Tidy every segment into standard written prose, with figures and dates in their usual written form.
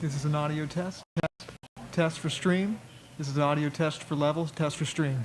This is an audio test. Test for stream. This is an audio test for levels. Test for stream.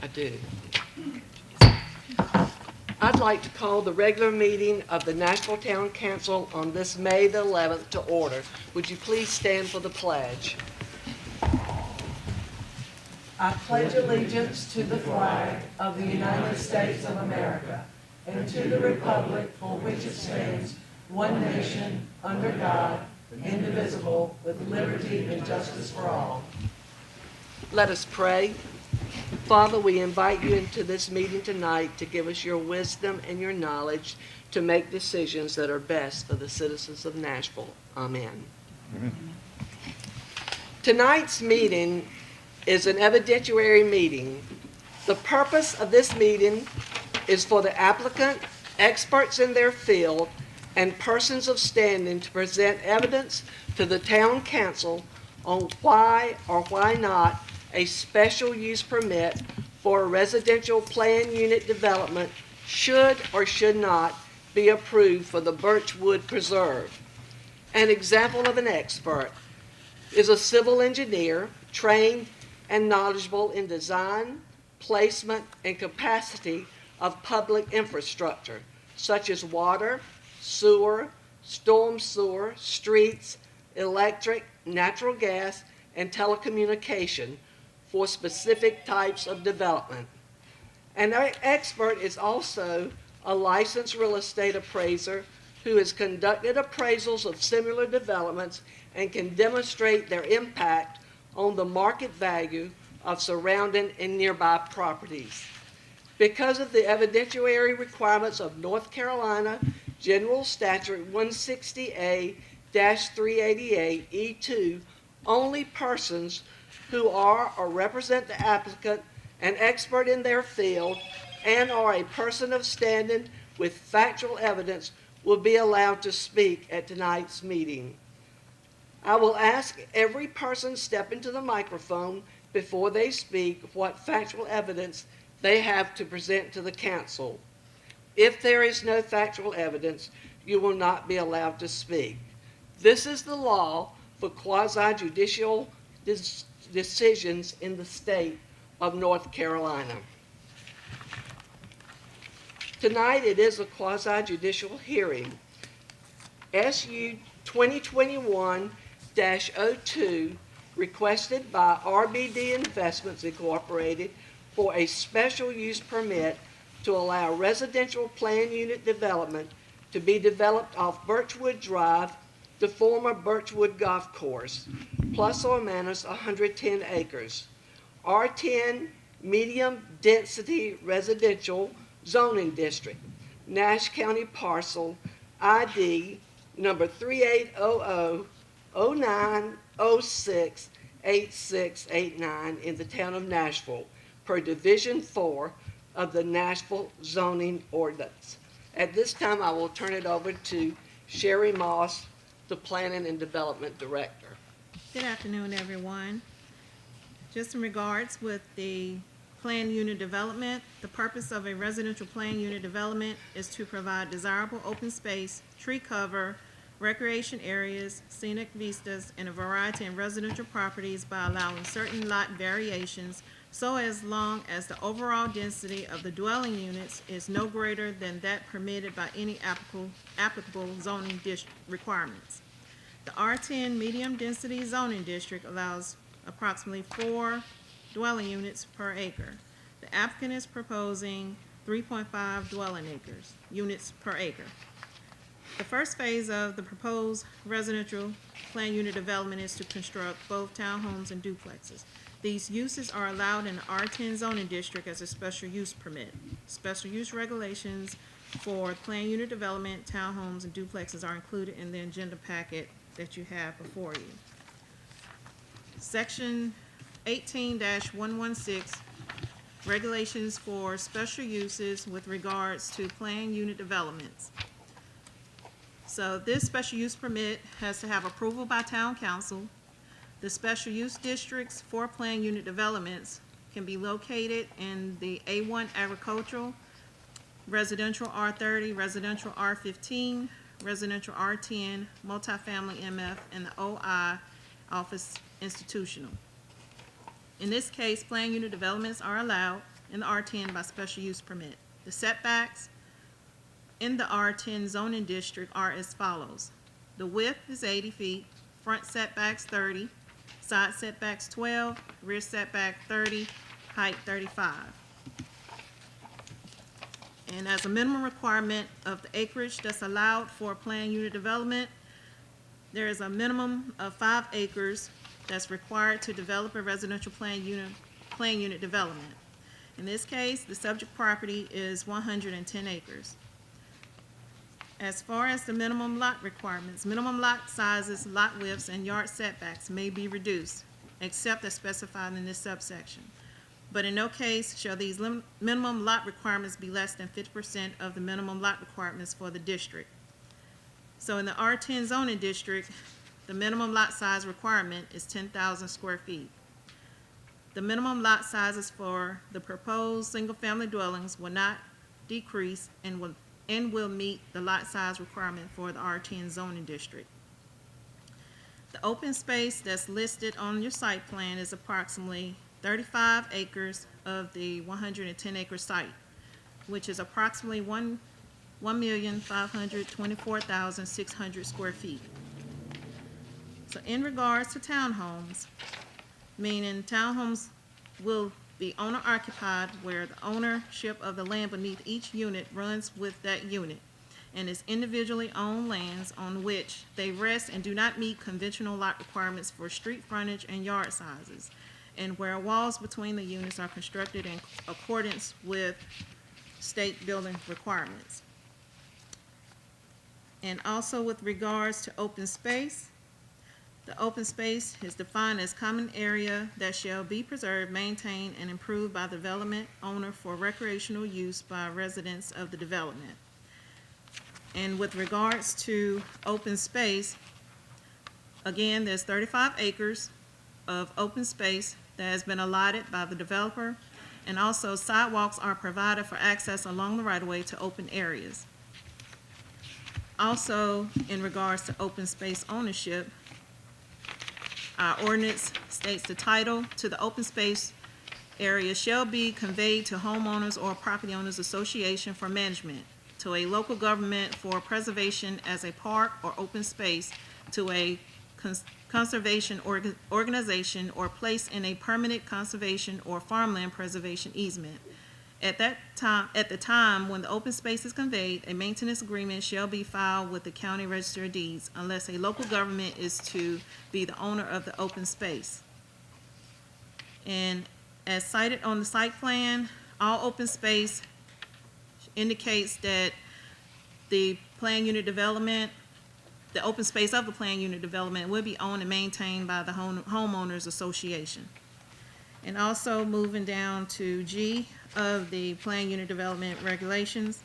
I do. I'd like to call the regular meeting of the Nashville Town Council on this May the 11th to order. Would you please stand for the pledge? I pledge allegiance to the flag of the United States of America and to the republic for which it stands, one nation, under God, indivisible, with liberty and justice for all. Let us pray. Father, we invite you into this meeting tonight to give us your wisdom and your knowledge to make decisions that are best for the citizens of Nashville. Amen. Amen. Tonight's meeting is an evidentiary meeting. The purpose of this meeting is for the applicant, experts in their field, and persons of standing to present evidence to the town council on why or why not a special use permit for a residential planned unit development should or should not be approved for the Birchwood Preserve. An example of an expert is a civil engineer trained and knowledgeable in design, placement, and capacity of public infrastructure, such as water, sewer, storm sewer, streets, electric, natural gas, and telecommunication for specific types of development. An expert is also a licensed real estate appraiser who has conducted appraisals of similar developments and can demonstrate their impact on the market value of surrounding and nearby properties. Because of the evidentiary requirements of North Carolina General Statute 160A-388E2, only persons who are or represent the applicant, an expert in their field, and are a person of standing with factual evidence will be allowed to speak at tonight's meeting. I will ask every person step into the microphone before they speak what factual evidence they have to present to the council. If there is no factual evidence, you will not be allowed to speak. This is the law for quasi-judicial decisions in the state of North Carolina. Tonight it is a quasi-judicial hearing. SU 2021-02 requested by RBD Investments Incorporated for a special use permit to allow residential planned unit development to be developed off Birchwood Drive, the former Birchwood Golf Course, plus or minus 110 acres. R10 medium density residential zoning district, Nash County parcel ID number 380009068689 in the town of Nashville, per Division 4 of the Nashville zoning ordinance. At this time, I will turn it over to Sherry Moss, the Planning and Development Director. Good afternoon, everyone. Just in regards with the planned unit development, the purpose of a residential planned unit development is to provide desirable open space, tree cover, recreation areas, scenic vistas, and a variety in residential properties by allowing certain lot variations so as long as the overall density of the dwelling units is no greater than that permitted by any applicable zoning requirements. The R10 medium density zoning district allows approximately 4 dwelling units per acre. The applicant is proposing 3.5 dwelling units per acre. The first phase of the proposed residential planned unit development is to construct both townhomes and duplexes. These uses are allowed in the R10 zoning district as a special use permit. Special use regulations for planned unit development, townhomes, and duplexes are included in the agenda packet that you have before you. Section 18-116, regulations for special uses with regards to planned unit developments. So this special use permit has to have approval by town council. The special use districts for planned unit developments can be located in the A1 agricultural, residential R30, residential R15, residential R10, multifamily MF, and the OI office institutional. In this case, planned unit developments are allowed in the R10 by special use permit. The setbacks in the R10 zoning district are as follows. The width is 80 feet, front setbacks 30, side setbacks 12, rear setback 30, height 35. And as a minimum requirement of the acreage that's allowed for planned unit development, there is a minimum of 5 acres that's required to develop a residential planned unit development. In this case, the subject property is 110 acres. As far as the minimum lot requirements, minimum lot sizes, lot widths, and yard setbacks may be reduced, except as specified in this subsection. But in no case shall these minimum lot requirements be less than 50% of the minimum lot requirements for the district. So in the R10 zoning district, the minimum lot size requirement is 10,000 square feet. The minimum lot sizes for the proposed single-family dwellings will not decrease and will meet the lot size requirement for the R10 zoning district. The open space that's listed on your site plan is approximately 35 acres of the 110 acre site, which is approximately 1,524,600 square feet. So in regards to townhomes, meaning townhomes will be owner occupied where the ownership of the land beneath each unit runs with that unit and is individually owned lands on which they rest and do not meet conventional lot requirements for street frontage and yard sizes, and where walls between the units are constructed in accordance with state building requirements. And also with regards to open space, the open space is defined as common area that shall be preserved, maintained, and improved by the development owner for recreational use by residents of the development. And with regards to open space, again, there's 35 acres of open space that has been allotted by the developer, and also sidewalks are provided for access along the right-of-way to open areas. Also, in regards to open space ownership, our ordinance states the title to the open space area shall be conveyed to homeowners or property owners association for management, to a local government for preservation as a park or open space, to a conservation organization, or placed in a permanent conservation or farmland preservation easement. At the time when the open space is conveyed, a maintenance agreement shall be filed with the county register of deeds unless a local government is to be the owner of the open space. And as cited on the site plan, all open space indicates that the planned unit development, the open space of the planned unit development will be owned and maintained by the homeowners association. And also moving down to G of the planned unit development regulations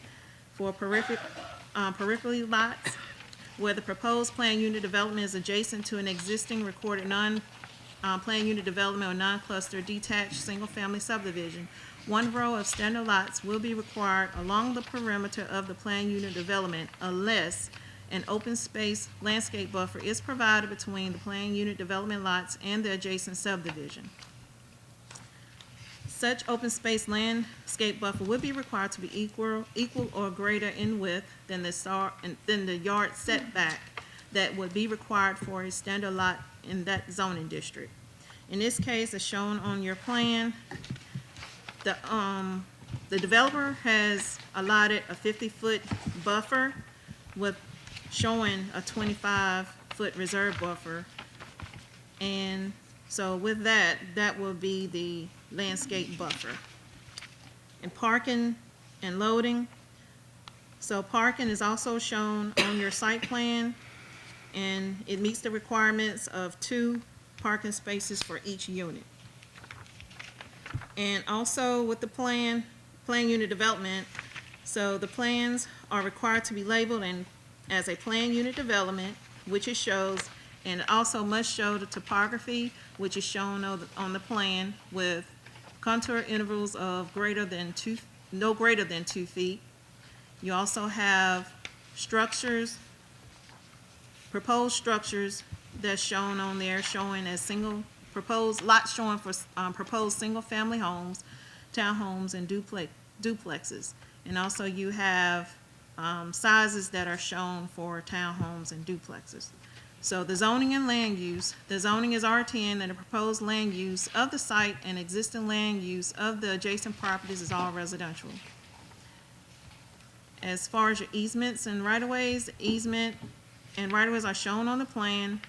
for periphery lots where the proposed planned unit development is adjacent to an existing recorded planned unit development or non-cluster detached single-family subdivision. One row of standard lots will be required along the perimeter of the planned unit development unless an open space landscape buffer is provided between the planned unit development lots and the adjacent subdivision. Such open space landscape buffer would be required to be equal or greater in width than the yard setback that would be required for a standard lot in that zoning district. In this case, as shown on your plan, the developer has allotted a 50-foot buffer with showing a 25-foot reserve buffer. And so with that, that will be the landscape buffer. And parking and loading. So parking is also shown on your site plan, and it meets the requirements of 2 parking spaces for each unit. And also with the planned unit development, so the plans are required to be labeled as a planned unit development, which it shows, and it also must show the topography, which is shown on the plan with contour intervals of no greater than 2 feet. You also have structures, proposed structures that's shown on there, showing as proposed lots showing for proposed single-family homes townhomes, and duplexes. And also you have sizes that are shown for townhomes and duplexes. So the zoning and land use, the zoning is R10, and the proposed land use of the site and existing land use of the adjacent properties is all residential. As far as your easements and right-of-ways, easement and right-of-ways are shown on the plan,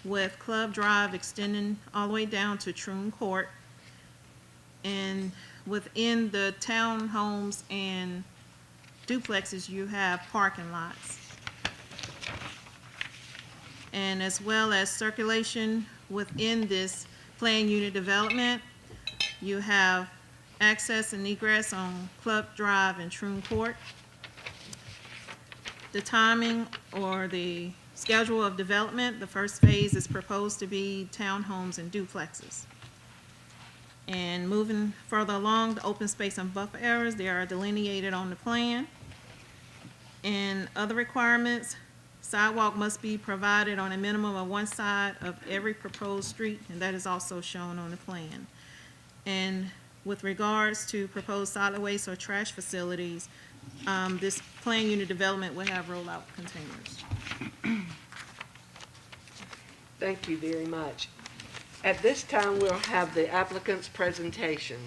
with Club Drive extending all the way down to Troon Court. And within the townhomes and duplexes, you have parking lots. And as well as circulation within this planned unit development, you have access and egress on Club Drive and Troon Court. The timing or the schedule of development, the first phase is proposed to be townhomes and duplexes. And moving further along, the open space and buffer areas, they are delineated on the plan. And other requirements, sidewalk must be provided on a minimum of one side of every proposed street, and that is also shown on the plan. And with regards to proposed solid waste or trash facilities, this planned unit development will have rollout containers. Thank you very much. At this time, we'll have the applicant's presentation.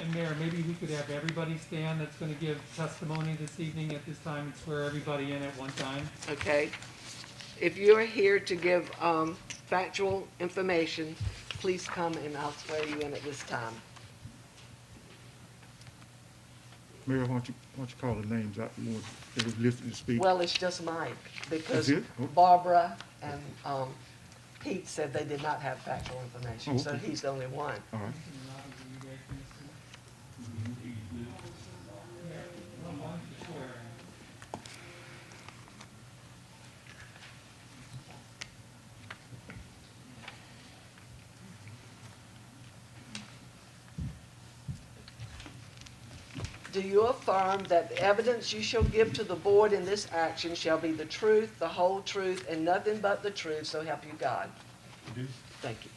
And Mayor, maybe we could have everybody stand that's going to give testimony this evening at this time and swear everybody in at one time. Okay? If you're here to give factual information, please come and I'll swear you in at this time. Mayor, why don't you call the names out more, that was listed to speak? Well, it's just Mike, because That's it? Oh. Barbara and Pete said they did not have factual information, Oh, so okay. he's the only one. All right. Do you affirm that the evidence you shall give to the board in this action shall be the truth, the whole truth, and nothing but the truth, so help you God? I do. Thank you.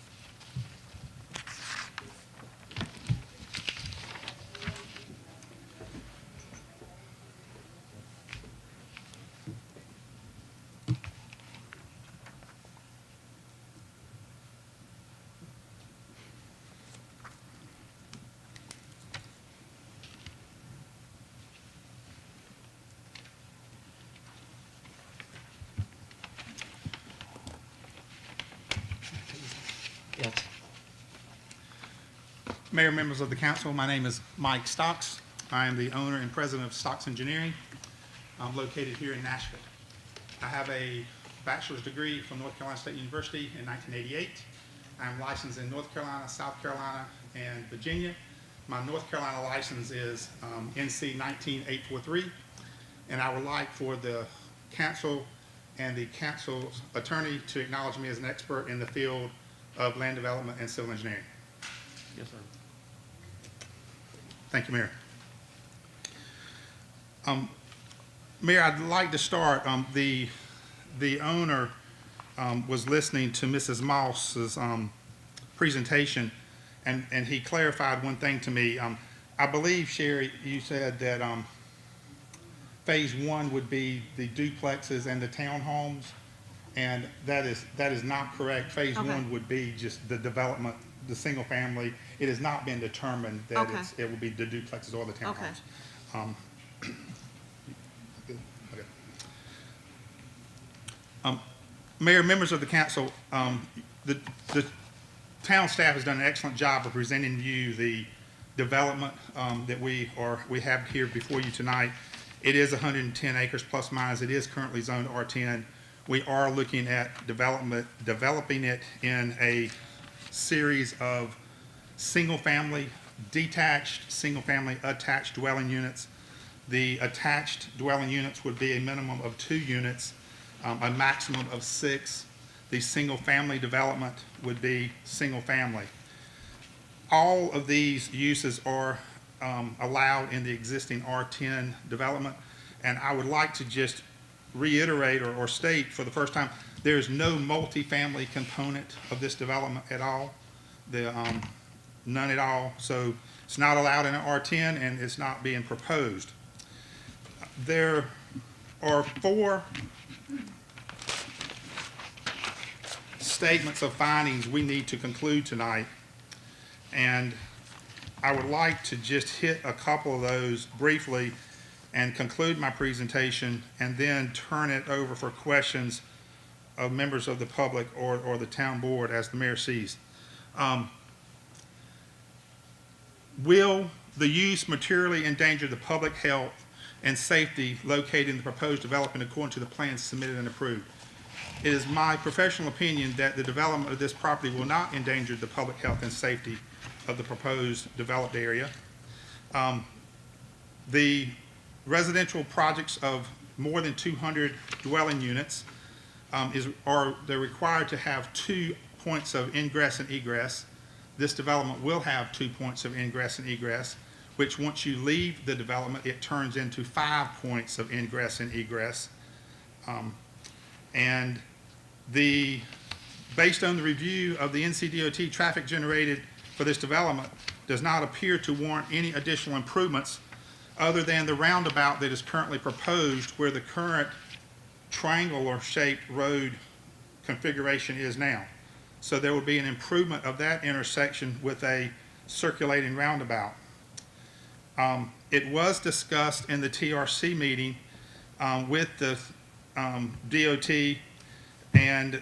Yes. Mayor, members of the council, my name is Mike Stocks. I am the owner and president of Stocks Engineering. I'm located here in Nashville. I have a bachelor's degree from North Carolina State University in 1988. I'm licensed in North Carolina, South Carolina, and Virginia. My North Carolina license is NC 19843, and I would like for the council and the council's attorney to acknowledge me as an expert in the field of land development and civil engineering. Yes, sir. Thank you, Mayor. Mayor, I'd like to start. The owner was listening to Mrs. Moss's presentation, and he clarified one thing to me. I believe, Sherry, you said that phase one would be the duplexes and the townhomes, and that is not correct. Phase Okay. one would be just the development, the single family. It has not been determined that Okay. it will be the duplexes or the Okay. townhomes. Okay. Mayor, members of the council, the town staff has done an excellent job of presenting you the development that we have here before you tonight. It is 110 acres plus minus. It is currently zoned R10. We are looking at developing it in a series of single-family, detached, single-family, attached dwelling units. The attached dwelling units would be a minimum of 2 units, a maximum of 6. The single-family development would be single-family. All of these uses are allowed in the existing R10 development. And I would like to just reiterate or state for the first time, there is no multifamily component of this development at all. None at all. So it's not allowed in an R10 and it's not being proposed. There are 4 statements of findings we need to conclude tonight. And I would like to just hit a couple of those briefly and conclude my presentation and then turn it over for questions of members of the public or the town board as the mayor sees. Will the use materially endanger the public health and safety located in the proposed development according to the plans submitted and approved? It is my professional opinion that the development of this property will not endanger the public health and safety of the proposed developed area. The residential projects of more than 200 dwelling units they're required to have 2 points of ingress and egress. This development will have 2 points of ingress and egress, which once you leave the development, it turns into 5 points of ingress and egress. Based on the review of the NCDOT traffic generated for this development, does not appear to warrant any additional improvements other than the roundabout that is currently proposed where the current triangular shaped road configuration is now. So there will be an improvement of that intersection with a circulating roundabout. It was discussed in the TRC meeting with the DOT, and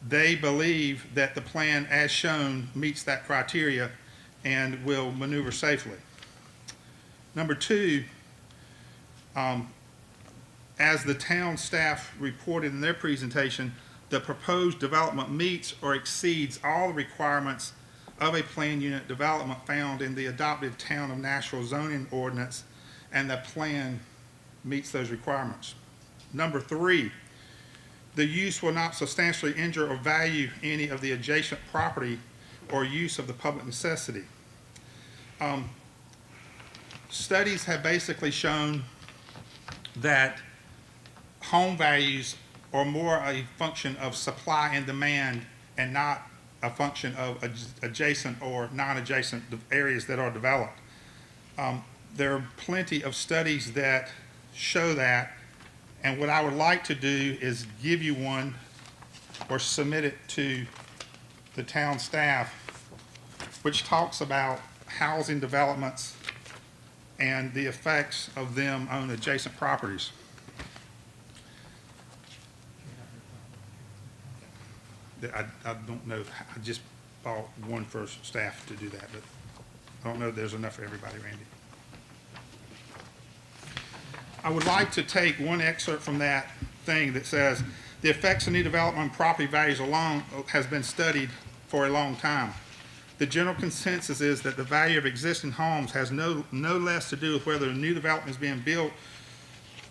they believe that the plan as shown meets that criteria and will maneuver safely. Number 2, as the town staff reported in their presentation, the proposed development meets or exceeds all the requirements of a planned unit development found in the adopted Town of Nashville zoning ordinance, and the plan meets those requirements. Number 3, the use will not substantially injure or value any of the adjacent property or use of the public necessity. Studies have basically shown that home values are more a function of supply and demand and not a function of adjacent or non-adjacent areas that are developed. There are plenty of studies that show that, and what I would like to do is give you one or submit it to the town staff, which talks about housing developments and the effects of them on adjacent properties. I don't know, I just bought one for staff to do that, but I don't know if there's enough for everybody, Randy. I would like to take one excerpt from that thing that says, the effects of new development on property values alone has been studied for a long time. The general consensus is that the value of existing homes has no less to do with whether a new development is being built,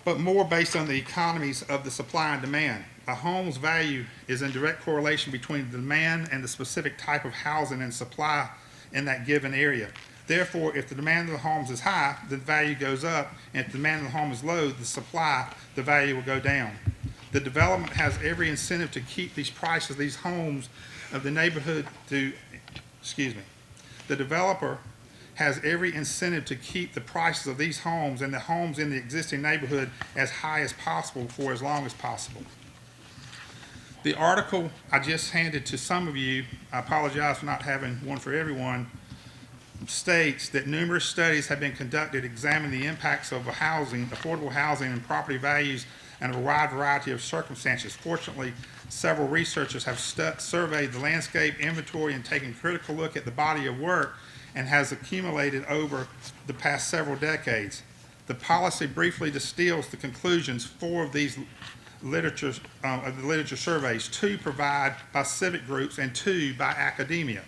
but more based on the economies of the supply and demand. A home's value is in direct correlation between the demand and the specific type of housing and supply in that given area. Therefore, if the demand of the homes is high, the value goes up, and if the demand of the home is low, the value will go down. The development has every incentive to keep these prices, these homes of the neighborhood the developer has every incentive to keep the prices of these homes and the homes in the existing neighborhood as high as possible for as long as possible. The article I just handed to some of you, I apologize for not having one for everyone, states that numerous studies have been conducted examining the impacts of affordable housing and property values and a wide variety of circumstances. Fortunately, several researchers have surveyed the landscape inventory and taken a critical look at the body of work and has accumulated over the past several decades. The policy briefly distills the conclusions, 4 of these literature surveys, 2 provided by civic groups and 2 by academia.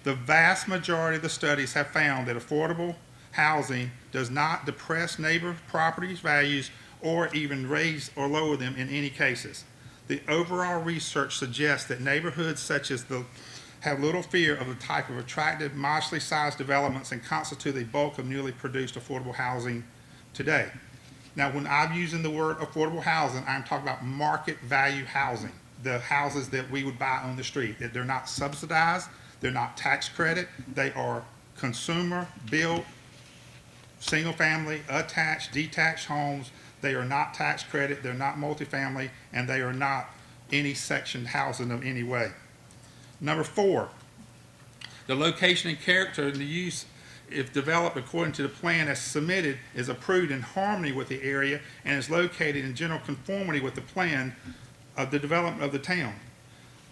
The vast majority of the studies have found that affordable housing does not depress neighbor properties values or even raise or lower them in any cases. The overall research suggests that neighborhoods such as the have little fear of the type of attractive, modestly sized developments and constitute the bulk of newly produced affordable housing today. Now, when I'm using the word affordable housing, I'm talking about market value housing, the houses that we would buy on the street. That they're not subsidized, they're not tax credit, they are consumer built, single family, attached, detached homes. They are not tax credit, they're not multifamily, and they are not any sectioned housing of any way. Number 4, the location and character and the use, if developed according to the plan as submitted, is approved in harmony with the area and is located in general conformity with the plan of the development of the town.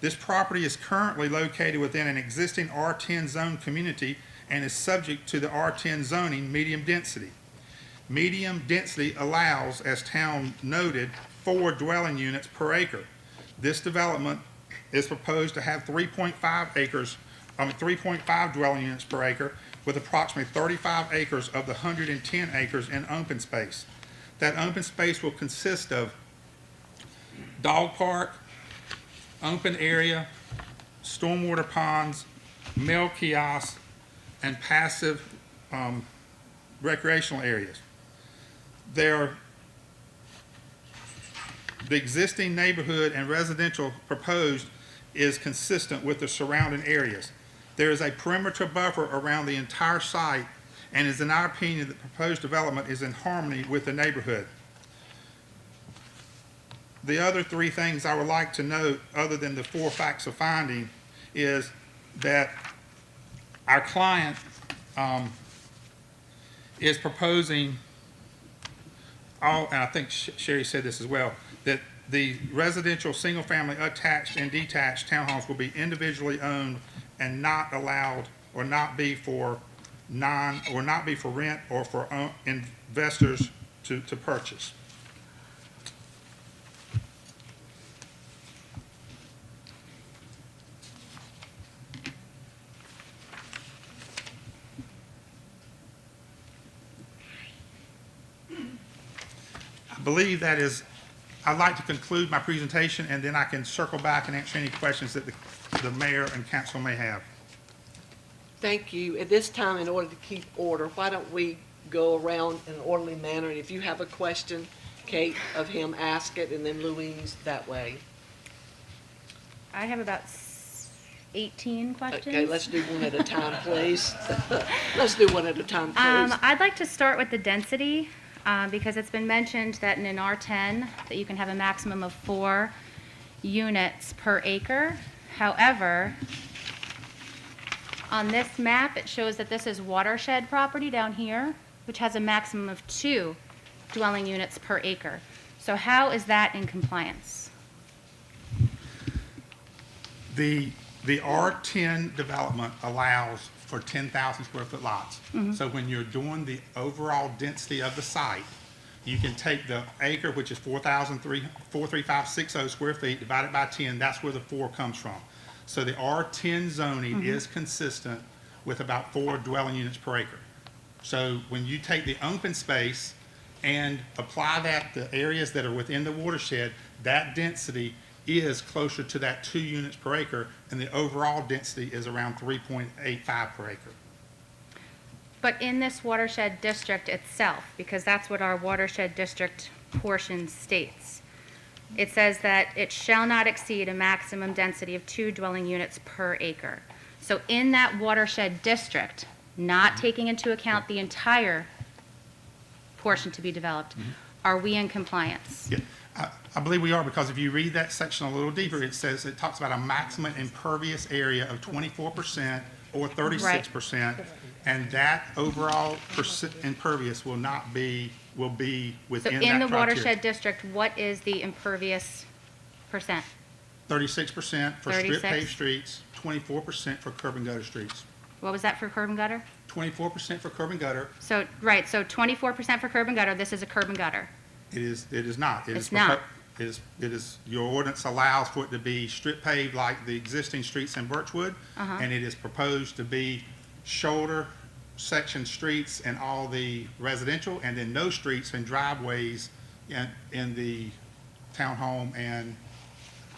This property is currently located within an existing R10 zone community and is subject to the R10 zoning medium density. Medium density allows, as town noted, 4 dwelling units per acre. This development is proposed to have 3.5 dwelling units per acre, with approximately 35 acres of the 110 acres in open space. That open space will consist of dog park, open area, stormwater ponds, mail kiosks, and passive recreational areas. The existing neighborhood and residential proposed is consistent with the surrounding areas. There is a perimeter buffer around the entire site, and is in our opinion the proposed development is in harmony with the neighborhood. The other 3 things I would like to note, other than the 4 facts of finding, is that our client is proposing, and I think Sherry said this as well, that the residential, single-family, attached, and detached townhomes will be individually owned and not allowed, or not be for rent or for investors to purchase. I believe that is, I'd like to conclude my presentation, and then I can circle back and answer any questions that the mayor and council may have. Thank you. At this time, in order to keep order, why don't we go around in an orderly manner, and if you have a question, Kate, of him, ask it, and then Louise that way. I have about 18 questions. Okay, let's do one at a time, please. Let's do one at a time, please. I'd like to start with the density, because it's been mentioned that in an R10, that you can have a maximum of 4 units per acre. However, on this map, it shows that this is watershed property down here, which has a maximum of 2 dwelling units per acre. So how is that in compliance? The R10 development allows for 10,000 square foot lots. So when you're doing the overall density of the site, you can take the acre, which is 43560 square feet, divided by 10, that's where the 4 comes from. So the R10 zoning is consistent with about 4 dwelling units per acre. So when you take the open space and apply that to areas that are within the watershed, that density is closer to that 2 units per acre, and the overall density is around 3.85 per acre. But in this watershed district itself, because that's what our watershed district portion states, it says that it shall not exceed a maximum density of 2 dwelling units per acre. So in that watershed district, not taking into account the entire portion to be developed, are we in compliance? Yeah, I believe we are, because if you read that section a little deeper, it talks about a maximum impervious area of 24% or 36%, and that overall impervious will be So within that in criteria. the watershed district, what is the impervious percent? 36% for strip 36. paved streets, 24% for curb and gutter streets. What was that for curb and gutter? 24% for curb and gutter. So, right, so 24% for curb and gutter, this is a curb and gutter. It is not. It's not. It is, your ordinance allows for it to be strip paved like the existing streets in Birchwood, and it is proposed to be shoulder section streets in all the residential, and then no streets and driveways in the townhome and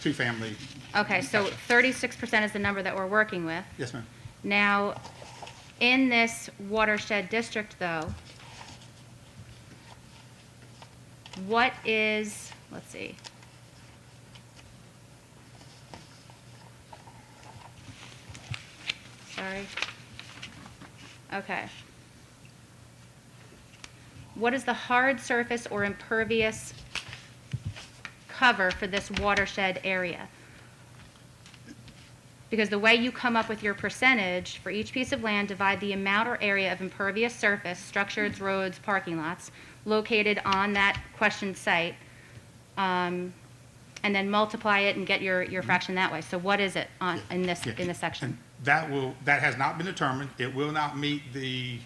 two-family. Okay, so 36% is the number that we're working with. Yes, ma'am. Now, in this watershed district, though, what is, let's see. Sorry. Okay. What is the hard surface or impervious cover for this watershed area? Because the way you come up with your percentage, for each piece of land, divide the amount or area of impervious surface, structures, roads, parking lots, located on that questioned site, and then multiply it and get your fraction that way. So what is it in this section? And that has not been determined. It will not meet the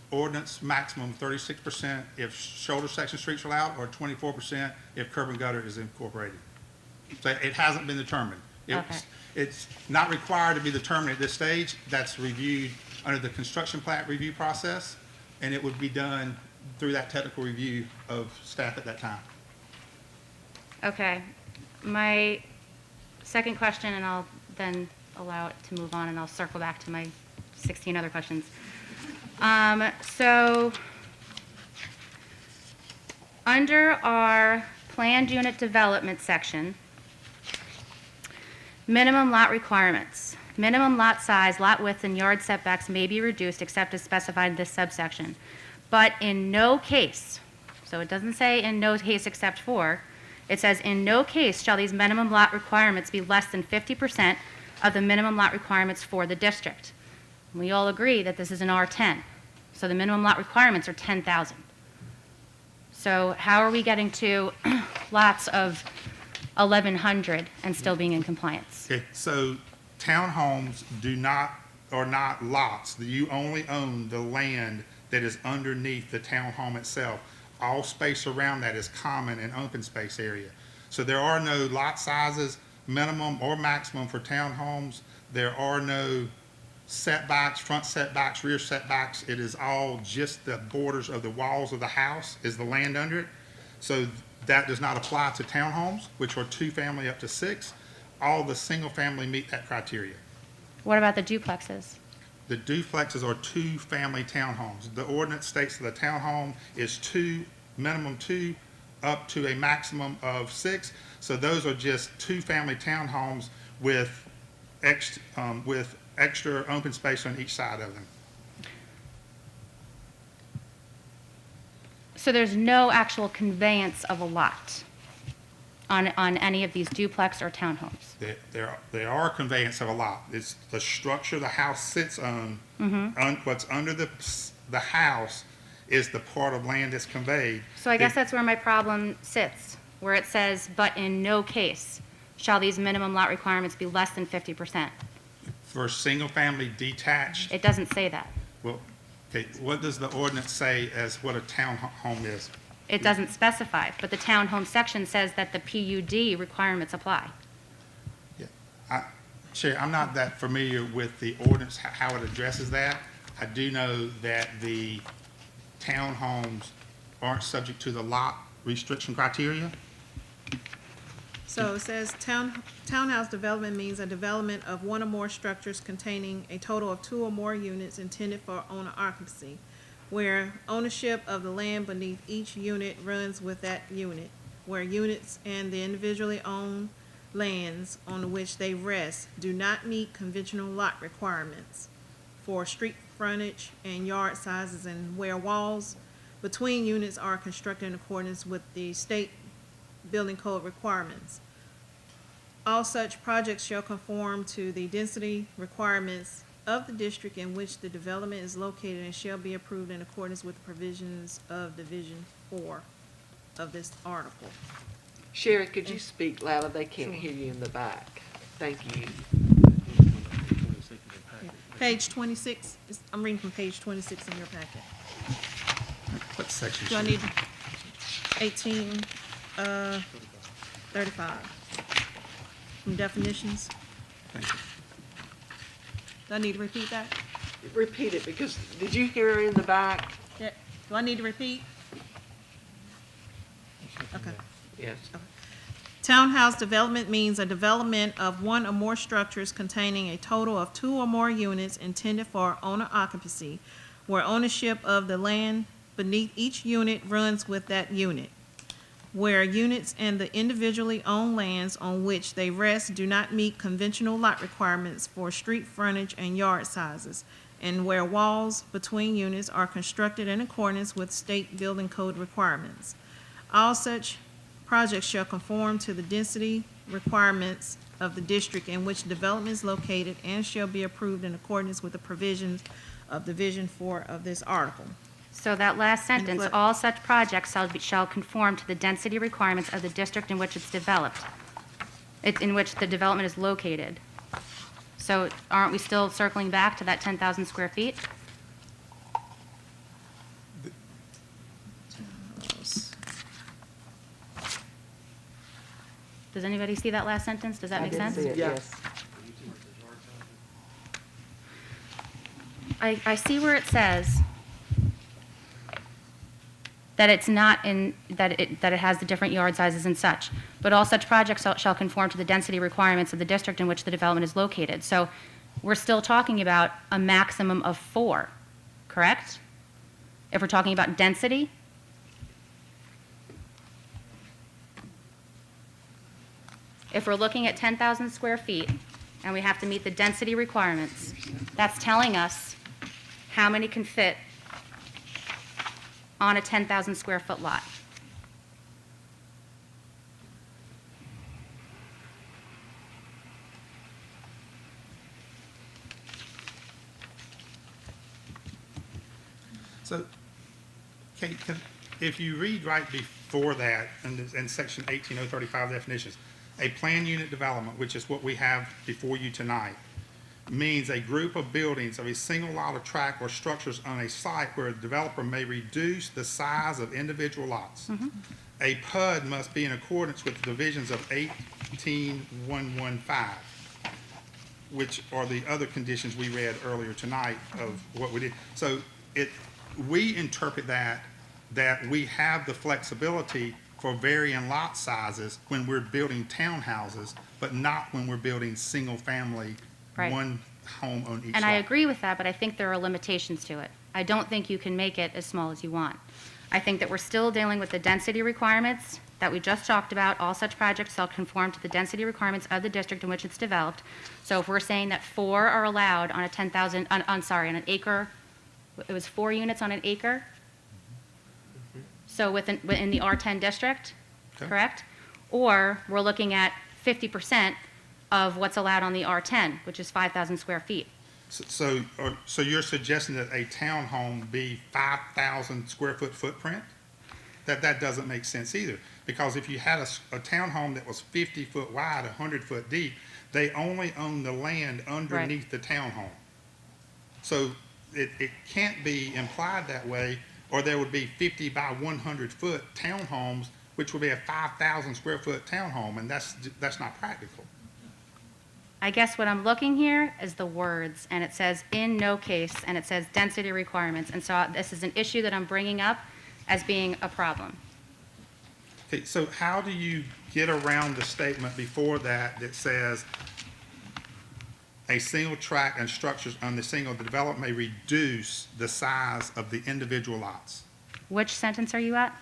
ordinance maximum 36% if shoulder section streets are allowed, or 24% if curb and gutter is incorporated. So it hasn't been determined. Okay. It's not required to be determined at this stage. That's reviewed under the construction plat review process, and it would be done through that technical review of staff at that time. Okay. My second question, and I'll then allow it to move on, and I'll circle back to my 16 other questions. So, under our planned unit development section, minimum lot requirements. Minimum lot size, lot width, and yard setbacks may be reduced except as specified in this subsection. But in no case, so it doesn't say in no case except for, it says in no case shall these minimum lot requirements be less than 50% of the minimum lot requirements for the district. We all agree that this is an R10, so the minimum lot requirements are 10,000. So how are we getting to lots of 1,100 and still being in compliance? Okay, so townhomes are not lots. You only own the land that is underneath the townhome itself. All space around that is common and open space area. So there are no lot sizes, minimum or maximum for townhomes. There are no setbacks, front setbacks, rear setbacks. It is all just the borders of the walls of the house is the land under it. So that does not apply to townhomes, which are two-family up to 6. All the single-family meet that criteria. What about the duplexes? The duplexes are two-family townhomes. The ordinance states that the townhome is minimum 2, up to a maximum of 6. So those are just two-family townhomes with extra open space on each side of them. So there's no actual conveyance of a lot on any of these duplex or townhomes? There are conveyance of a lot. It's the structure the house sits on. What's under the house is the part of land that's conveyed. So I guess that's where my problem sits, where it says, but in no case shall these minimum lot requirements be less than 50%. For single-family detached, It doesn't say that. well, okay, what does the ordinance say as what a townhome is? It doesn't specify, but the townhome section says that the PUD requirements apply. Chair, I'm not that familiar with the ordinance, how it addresses that. I do know that the townhomes aren't subject to the lot restriction criteria. So it says townhouse development means a development of one or more structures containing a total of 2 or more units intended for owner occupancy, where ownership of the land beneath each unit runs with that unit, where units and the individually owned lands on which they rest do not meet conventional lot requirements for street frontage and yard sizes, and where walls between units are constructed in accordance with the state building code requirements. All such projects shall conform to the density requirements of the district in which the development is located and shall be approved in accordance with the provisions of Division 4 of this article. Sherry, could you speak louder? They can't hear you in the back. Thank you. Page 26, I'm reading from page 26 in your packet. What section? Do I need 35? From definitions? Thank you. Do I need to repeat that? Repeat it, because did you hear her in the back? Yeah. Do I need to repeat? Okay. Yes. Townhouse development means a development of one or more structures containing a total of 2 or more units intended for owner occupancy, where ownership of the land beneath each unit runs with that unit, where units and the individually owned lands on which they rest do not meet conventional lot requirements for street frontage and yard sizes, and where walls between units are constructed in accordance with state building code requirements. All such projects shall conform to the density requirements of the district in which development is located and shall be approved in accordance with the provisions of Division 4 of this article. So that last sentence, flip. all such projects shall conform to the density requirements of the district in which it's developed, in which the development is located. So aren't we still circling back to that 10,000 square feet? Does anybody see that last sentence? Does that make sense? Yes. I see where it says that it's not in, that it has the different yard sizes and such, but all such projects shall conform to the density requirements of the district in which the development is located. So we're still talking about a maximum of 4, correct? If we're talking about density? If we're looking at 10,000 square feet and we have to meet the density requirements, that's telling us how many can fit on a 10,000 square foot lot. So, Kate, if you read right before that, in section 18035 definitions, a planned unit development, which is what we have before you tonight, means a group of buildings of a single lot of tract or structures on a site where a developer may reduce the size of individual lots. A PUD must be in accordance with the divisions of 18115, which are the other conditions we read earlier tonight of what we did. So we interpret that we have the flexibility for varying lot sizes when we're building townhouses, but not when we're building single-family, Right. one home on each lot. And I agree with that, but I think there are limitations to it. I don't think you can make it as small as you want. I think that we're still dealing with the density requirements that we just talked about. All such projects shall conform to the density requirements of the district in which it's developed. So if we're saying that 4 are allowed on a 10,000, on an acre, it was 4 units on an acre? So within the R10 district, Okay. correct? Or we're looking at 50% of what's allowed on the R10, which is 5,000 square feet. So you're suggesting that a townhome be 5,000 square foot footprint? That doesn't make sense either. Because if you had a townhome that was 50 foot wide, 100 foot deep, they only own the land underneath the townhome. So it can't be implied that way, or there would be 50 by 100 foot townhomes, which would be a 5,000 square foot townhome, and that's not practical. I guess what I'm looking here is the words, and it says in no case, and it says density requirements. And so this is an issue that I'm bringing up as being a problem. Okay, so how do you get around the statement before that that says a single tract and structures on the single development may reduce the size of the individual lots? Which sentence are you at?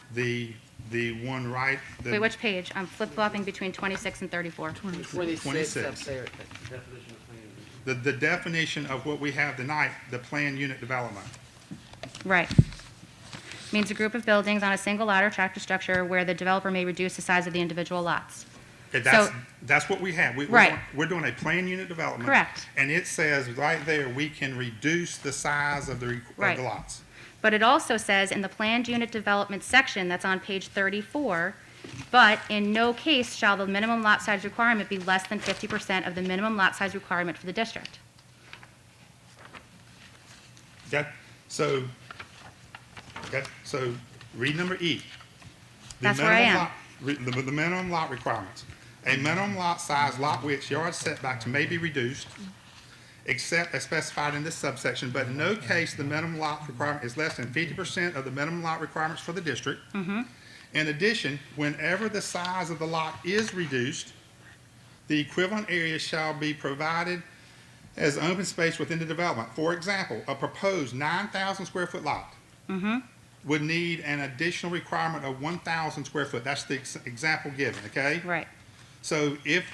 The one right, Wait, which page? I'm flip-flopping between 26 and 34. 26 up there. the definition of what we have tonight, the planned unit development. Right. Means a group of buildings on a single lot or tract or structure where the developer may reduce the size of the individual lots. Okay, So- that's what we have. Right. We're doing a planned unit development. Correct. And it says right there, we can reduce the size of the Right. lots. But it also says in the planned unit development section, that's on page 34, but in no case shall the minimum lot size requirement be less than 50% of the minimum lot size requirement for the district. Okay, so read number E. The That's where I minimum am. lot- The minimum lot requirements. A minimum lot size, lot width, yard setbacks may be reduced, except as specified in this subsection, but in no case the minimum lot requirement is less than 50% of the minimum lot requirements for the district. Mm-hmm. In addition, whenever the size of the lot is reduced, the equivalent area shall be provided as open space within the development. For example, a proposed 9,000 square foot lot would need an additional requirement of 1,000 square foot. That's the example given, okay? Right. So if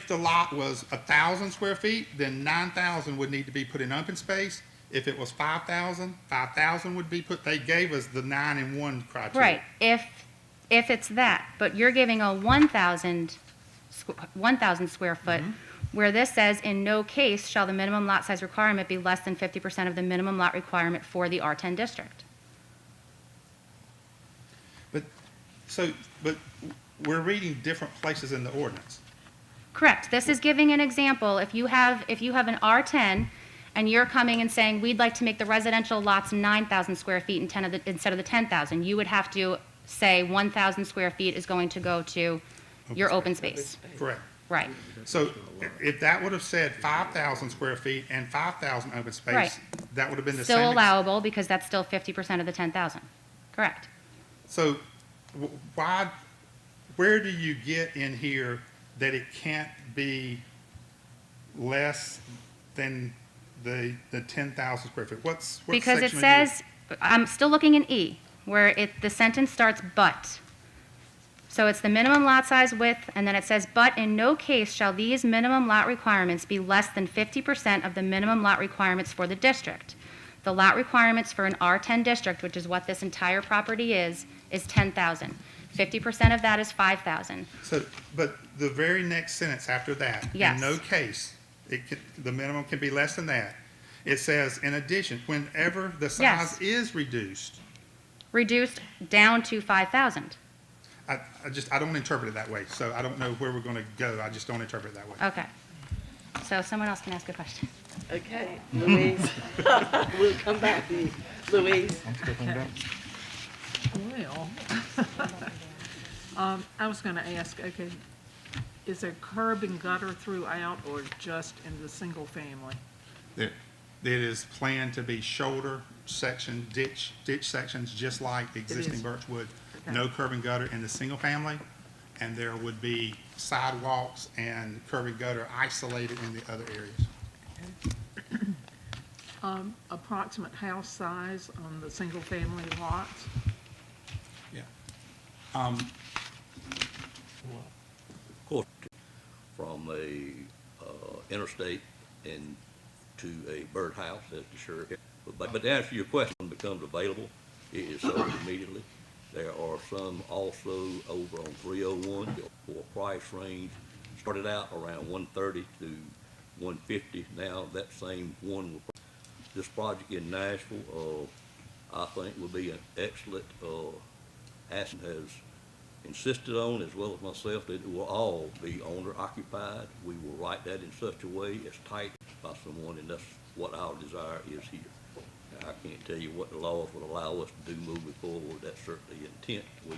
the lot was 1,000 square feet, then 9,000 would need to be put in open space. If it was 5,000, 5,000 would be put, they gave us the 9 and 1 criteria. Right, if it's that, but you're giving a 1,000 square foot, where this says, in no case shall the minimum lot size requirement be less than 50% of the minimum lot requirement for the R10 district. But we're reading different places in the ordinance. Correct, this is giving an example, if you have an R10, and you're coming and saying, we'd like to make the residential lots 9,000 square feet instead of the 10,000, you would have to say 1,000 square feet is going to go to your open space. Correct. Right, So if that would have said 5,000 square feet and 5,000 open space, Right. that would have been the same. still allowable, because that's still 50% of the 10,000, correct. So where do you get in here that it can't be less than the 10,000 square feet? What Because it section are you- says, I'm still looking in E, where the sentence starts but. So it's the minimum lot size width, and then it says, but in no case shall these minimum lot requirements be less than 50% of the minimum lot requirements for the district. The lot requirements for an R10 district, which is what this entire property is 10,000. 50% of that is 5,000. So, but the very next sentence after that, Yes. in no case, the minimum can be less than that. It says, in addition, whenever the Yes. size is reduced, Reduced down to 5,000. I don't interpret it that way, so I don't know where we're gonna go, I just don't interpret it that way. Okay. So someone else can ask a question. Okay, Louise, we'll come back to you. Louise? I'm stepping down. Well, I was gonna ask, okay, is there curb and gutter throughout or just in the single family? It is planned to be shoulder section, ditch sections, just like the existing is. Birchwood. Okay. No curb and gutter in the single family, and there would be sidewalks and curb and gutter isolated in the other areas. Approximate house size on the single family lots? Yeah. From a interstate and to a birdhouse, as the sheriff. But to answer your question, becomes available, it is sold immediately. There are some also over on 301 for a price range, started out around 130 to 150. Now that same one, this project in Nashville, I think will be an excellent, Aston has insisted on, as well as myself, that it will all be owner occupied. We will write that in such a way as tight by someone, and that's what our desire is here. I can't tell you what the laws will allow us to do moving forward. That's certainly the intent. We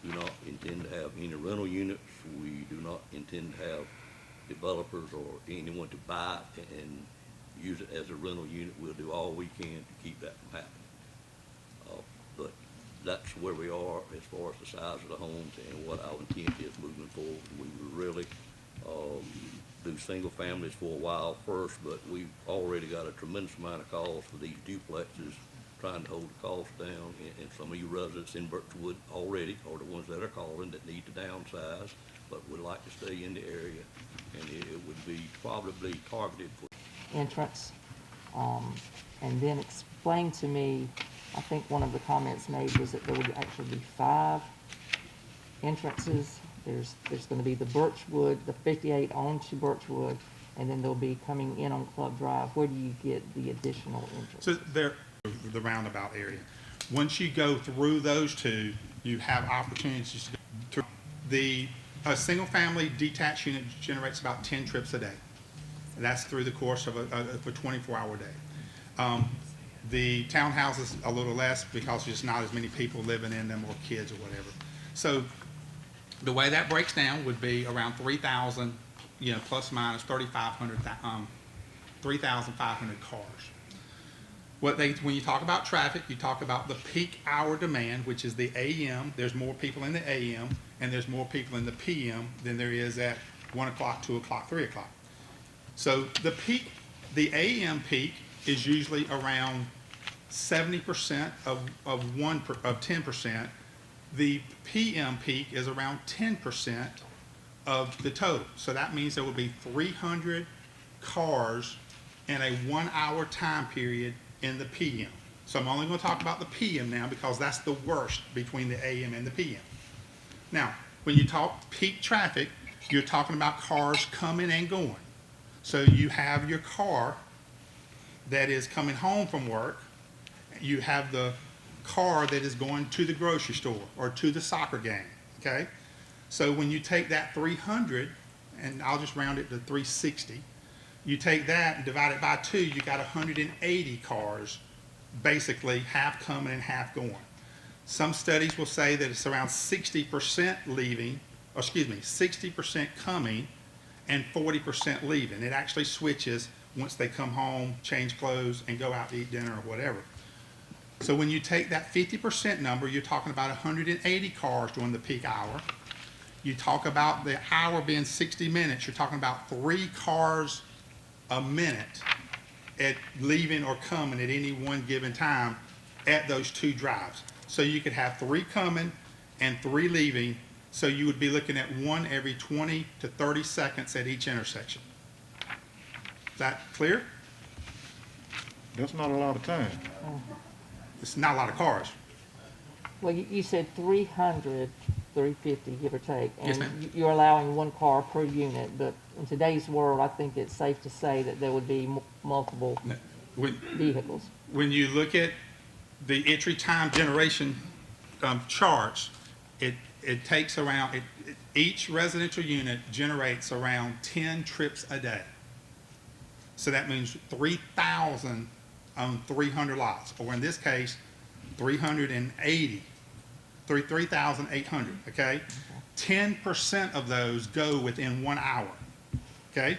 do not intend to have any rental units. We do not intend to have developers or anyone to buy it and use it as a rental unit. We'll do all we can to keep that from happening. But that's where we are as far as the size of the homes and what our intent is moving forward. We will really do single families for a while first, but we've already got a tremendous amount of calls for these duplexes, trying to hold the cost down. And some of you residents in Birchwood already are the ones that are calling that need to downsize, but would like to stay in the area. And it would be probably targeted for entrance, and then explain to me, I think one of the comments made was that there would actually be 5 entrances. There's gonna be the Birchwood, the 58 onto Birchwood, and then they'll be coming in on Club Drive. Where do you get the additional entrance? So there, the roundabout area. Once you go through those two, you have opportunities to, a single-family detached unit generates about 10 trips a day. That's through the course of a 24-hour day. The townhouses, a little less because there's not as many people living in them or kids or whatever. So the way that breaks down would be around 3,000, plus minus 3,500 cars. When you talk about traffic, you talk about the peak hour demand, which is the AM. There's more people in the AM, and there's more people in the PM than there is at 1 o'clock, 2 o'clock, 3 o'clock. So the AM peak is usually around 70% of 10%. The PM peak is around 10% of the total. So that means there will be 300 cars in a 1 hour time period in the PM. So I'm only going to talk about the PM now because that's the worst between the AM and the PM. Now, when you talk peak traffic, you're talking about cars coming and going. So you have your car that is coming home from work. You have the car that is going to the grocery store or to the soccer game, okay? So when you take that 300, and I'll just round it to 360, you take that and divide it by 2, you got 180 cars, basically half coming and half going. Some studies will say that it's around 60% leaving, or 60% coming and 40% leaving. It actually switches once they come home, change clothes, and go out to eat dinner or whatever. So when you take that 50% number, you're talking about 180 cars during the peak hour. You talk about the hour being 60 minutes, you're talking about 3 cars a minute at leaving or coming at any one given time at those 2 drives. So you could have 3 coming and 3 leaving, so you would be looking at 1 every 20 to 30 seconds at each intersection. Is that clear? That's not a lot of time. It's not a lot of cars. Well, you said 300, 350, give or take. Yes, And ma'am. you're allowing 1 car per unit, but in today's world, I think it's safe to say that there would be multiple When, vehicles. when you look at the entry time generation charts, it takes around, each residential unit generates around 10 trips a day. So that means 3,000 on 300 lots, or in this case, 3,800, okay? 10% of those go within 1 hour, okay?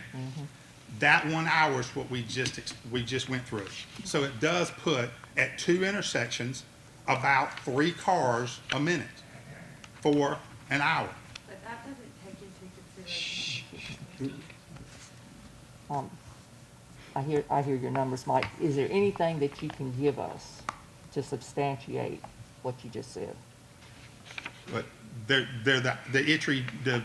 That 1 hour is what we just went through. So it does put at 2 intersections about 3 cars a minute for an hour. But that doesn't take into consideration. I hear your numbers, Mike. Is there anything that you can give us to substantiate what you just said? But the entry, the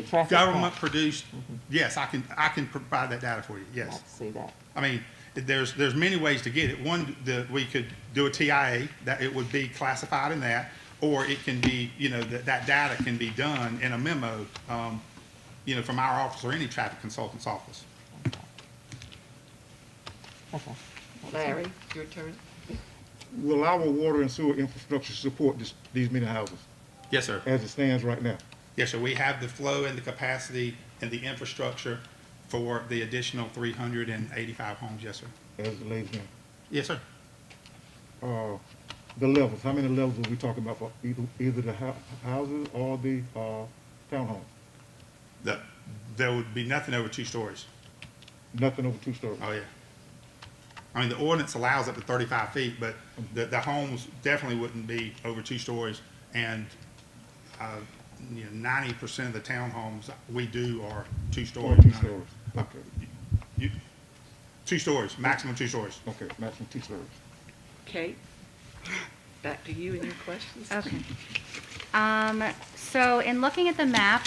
traffic government count. produced, yes, I can provide that data for you, I'd yes. like to see that. I mean, there's many ways to get it. One, we could do a TIA, that it would be classified in that, or it can be, that data can be done in a memo, from our office or any traffic consultant's office. Okay. Larry, your turn. Will our water and sewer infrastructure support these many houses Yes, sir. as it stands right now? Yes, sir. We have the flow and the capacity and the infrastructure for the additional 385 homes. Yes, sir. As it lays down? Yes, sir. The levels, how many levels are we talking about for either the houses or the townhomes? There would be nothing over 2 stories. Nothing over 2 stories? Oh, yeah. I mean, the ordinance allows up to 35 feet, but the homes definitely wouldn't be over 2 stories. And 90% of the townhomes we do are 2 Or stories. 2 stories, okay. 2 stories, maximum 2 stories. Okay, maximum 2 stories. Kate, back to you and your questions. Okay. So in looking at the map,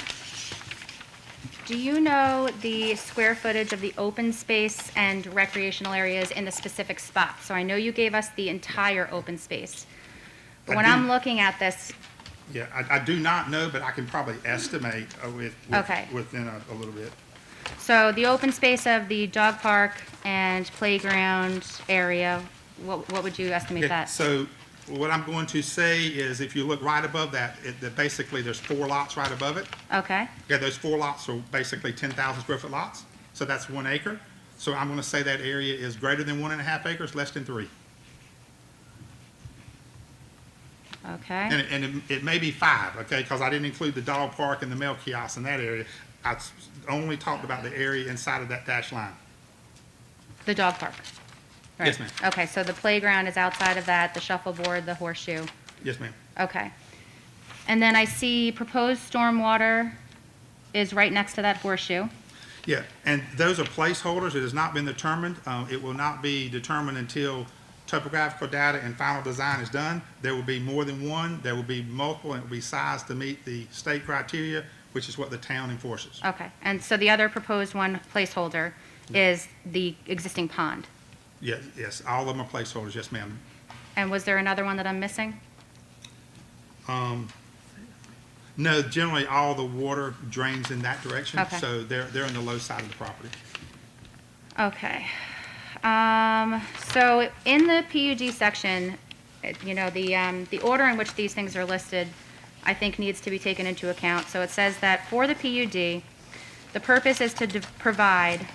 do you know the square footage of the open space and recreational areas in the specific spots? So I know you gave us the entire open space. But when I do. I'm looking at this, Yeah, I do not know, but I can probably estimate Okay. within a little bit. so the open space of the dog park and playground area, what would you estimate Yeah, that? so what I'm going to say is if you look right above that, basically there's 4 lots right above it. Okay, Yeah, those 4 lots are basically 10,000 square foot lots, so that's 1 acre. So I'm gonna say that area is greater than 1.5 acres, less than 3. okay, And it may be 5, okay, because I didn't include the dog park and the mail kiosk in that area. I only talked about the area inside of that dashed line. The dog park? Right. Yes, ma'am. Okay, so the playground is outside of that, the shuffleboard, the horseshoe. Yes, ma'am. Okay. And then I see proposed stormwater is right next to that horseshoe. Yeah, and those are placeholders. It has not been determined. It will not be determined until topographical data and final design is done. There will be more than one, there will be multiple, and it will be sized to meet the state criteria, which is what the town enforces. Okay, and so the other proposed one placeholder is the existing pond. Yes, yes, all of them are placeholders, yes, ma'am. And was there another one that I'm missing? No, generally, all the water drains in that direction, Okay. so they're on the low side of the property. Okay. So in the PUD section, you know, the order in which these things are listed, I think needs to be taken into account. So it says that for the PUD, the purpose is to provide,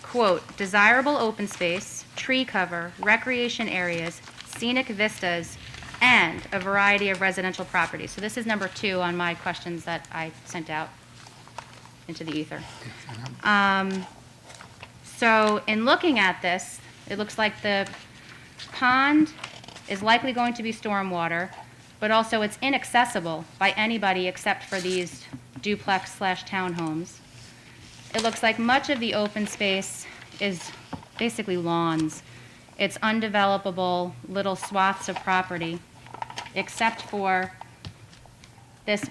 quote, desirable open space, tree cover, recreation areas, scenic vistas, and a variety of residential properties. So this is number 2 on my questions that I sent out into the ether. So in looking at this, it looks like the pond is likely going to be stormwater, but also it's inaccessible by anybody except for these duplex/townhomes. It looks like much of the open space is basically lawns. It's undevelopable little swaths of property, except for this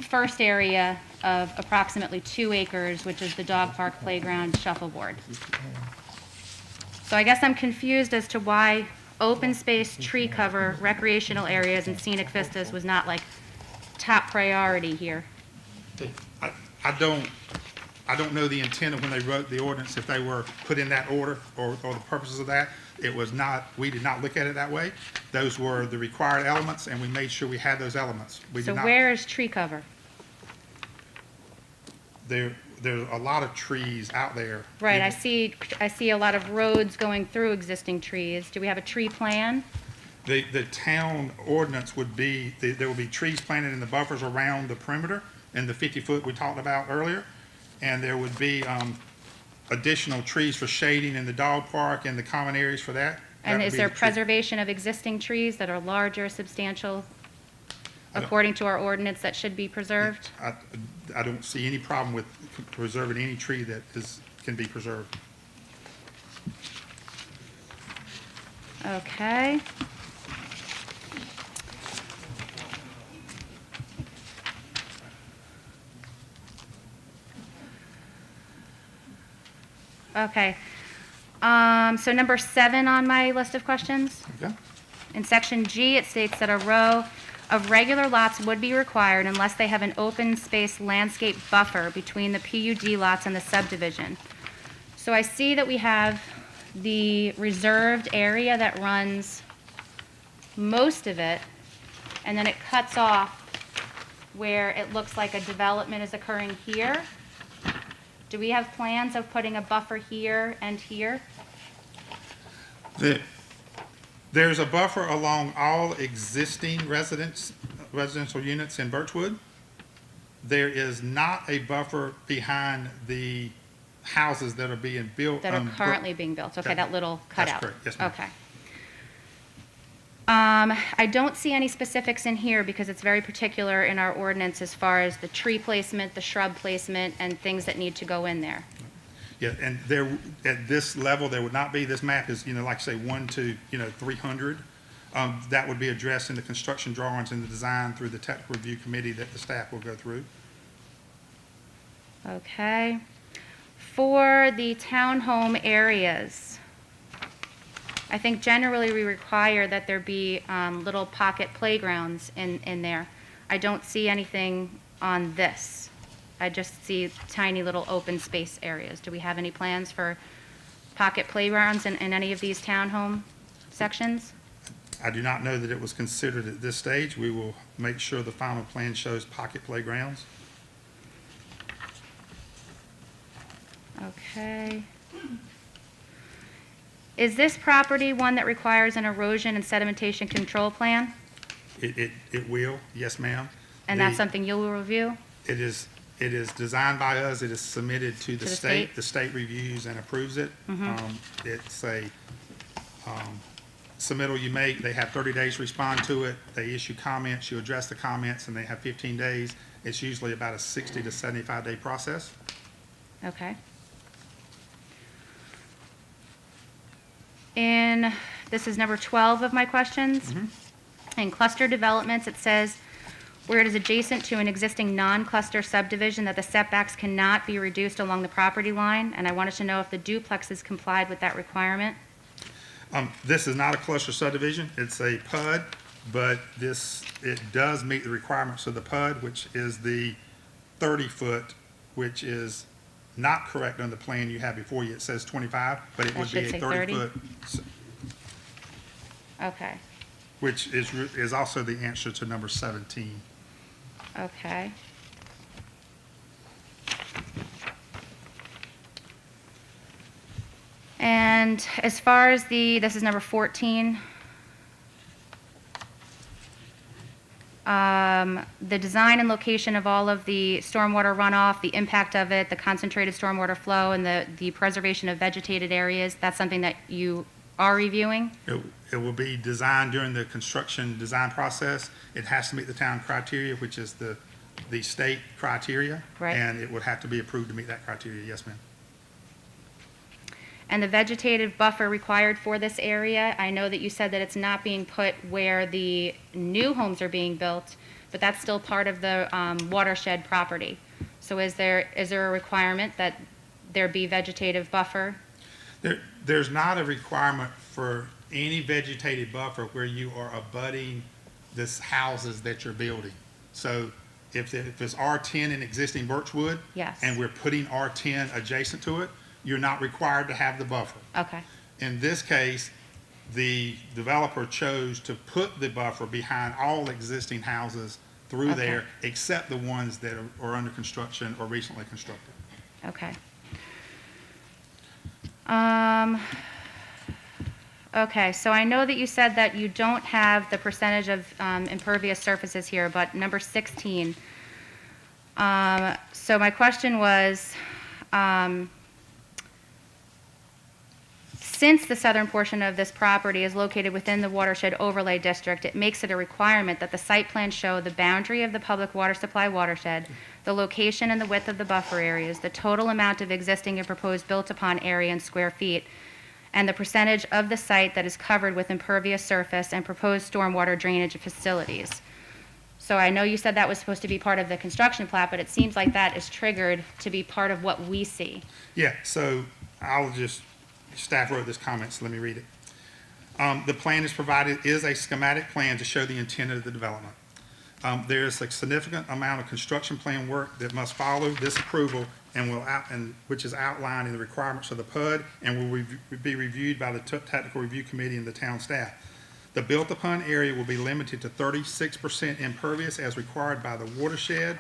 first area of approximately 2 acres, which is the dog park, playground, shuffleboard. So I guess I'm confused as to why open space, tree cover, recreational areas, and scenic vistas was not like top priority here. I don't know the intent of when they wrote the ordinance, if they were put in that order or the purposes of that. It was not, we did not look at it that way. Those were the required elements, and we made sure we had those elements. We So did not. where is tree cover? There's a lot of trees out there. Right, I see a lot of roads going through existing trees. Do we have a tree plan? The town ordinance would be, there will be trees planted in the buffers around the perimeter and the 50-foot we talked about earlier. And there would be additional trees for shading in the dog park and the common areas for that. And That would is be there the tree- preservation of existing trees that are larger, substantial, according to our ordinance, that should be preserved? I don't see any problem with preserving any tree that can be preserved. Okay. Okay. So number 7 on my list of questions. Okay? In section G, it states that a row of regular lots would be required unless they have an open space landscape buffer between the PUD lots and the subdivision. So I see that we have the reserved area that runs most of it, and then it cuts off where it looks like a development is occurring here. Do we have plans of putting a buffer here and here? There's a buffer along all existing residential units in Birchwood. There is not a buffer behind the houses that are being built. That are currently being built, okay, that little That's cutout. correct, yes, ma'am. Okay. I don't see any specifics in here because it's very particular in our ordinance as far as the tree placement, the shrub placement, and things that need to go in there. Yeah, and there, at this level, there would not be, this map is, like say, 1 to, 300. That would be addressed in the construction drawings and the design through the technical review committee that the staff will go through. Okay. For the townhome areas, I think generally we require that there be little pocket playgrounds in there. I don't see anything on this. I just see tiny little open space areas. Do we have any plans for pocket playgrounds in any of these townhome sections? I do not know that it was considered at this stage. We will make sure the final plan shows pocket playgrounds. Okay. Is this property one that requires an erosion and sedimentation control plan? It will, yes, ma'am. And that's The- something you'll review? It is, It is designed by us, it is submitted to the the state. state? The state reviews and approves it. It's a submittal you make, they have 30 days to respond to it, they issue comments, you address the comments, and they have 15 days. It's usually about a 60 to 75-day process. Okay. And this is number 12 of my questions. In cluster developments, it says, where it is adjacent to an existing non-cluster subdivision, that the setbacks cannot be reduced along the property line, and I wanted to know if the duplexes complied with that requirement. This is not a cluster subdivision, it's a PUD, but it does meet the requirements of the PUD, which is the 30-foot, which is not correct on the plan you have before you. It says 25, but it That would be a should say 30? 30-foot, Okay, which is also the answer to number 17. okay. And as far as this is number 14. The design and location of all of the stormwater runoff, the impact of it, the concentrated stormwater flow, and the preservation of vegetated areas, that's something that you are reviewing? It will be designed during the construction design process. It has to meet the town criteria, which is the state criteria. Right. And it would have to be approved to meet that criteria, yes, ma'am. And the vegetative buffer required for this area, I know that you said that it's not being put where the new homes are being built, but that's still part of the watershed property. So is there a requirement that there be vegetative buffer? There's not a requirement for any vegetated buffer where you are abutting this houses that you're building. So if it's R10 in existing Birchwood. Yes. And we're putting R10 adjacent to it, you're not required to have the buffer. Okay, In this case, the developer chose to put the buffer behind all existing houses through Okay. there, except the ones that are under construction or recently constructed. okay. Okay, so I know that you said that you don't have the percentage of impervious surfaces here, but number 16. So my question was, since the southern portion of this property is located within the watershed overlay district, it makes it a requirement that the site plan show the boundary of the public water supply watershed, the location and the width of the buffer areas, the total amount of existing and proposed built-upon area in square feet, and the percentage of the site that is covered with impervious surface and proposed stormwater drainage facilities. So I know you said that was supposed to be part of the construction plat, but it seems like that is triggered to be part of what we see. Yeah, so staff wrote this comment, so let me read it. The plan is provided is a schematic plan to show the intent of the development. There is a significant amount of construction plan work that must follow this approval and which is outlined in the requirements of the PUD and will be reviewed by the technical review committee and the town staff. The built-upon area will be limited to 36% impervious as required by the watershed,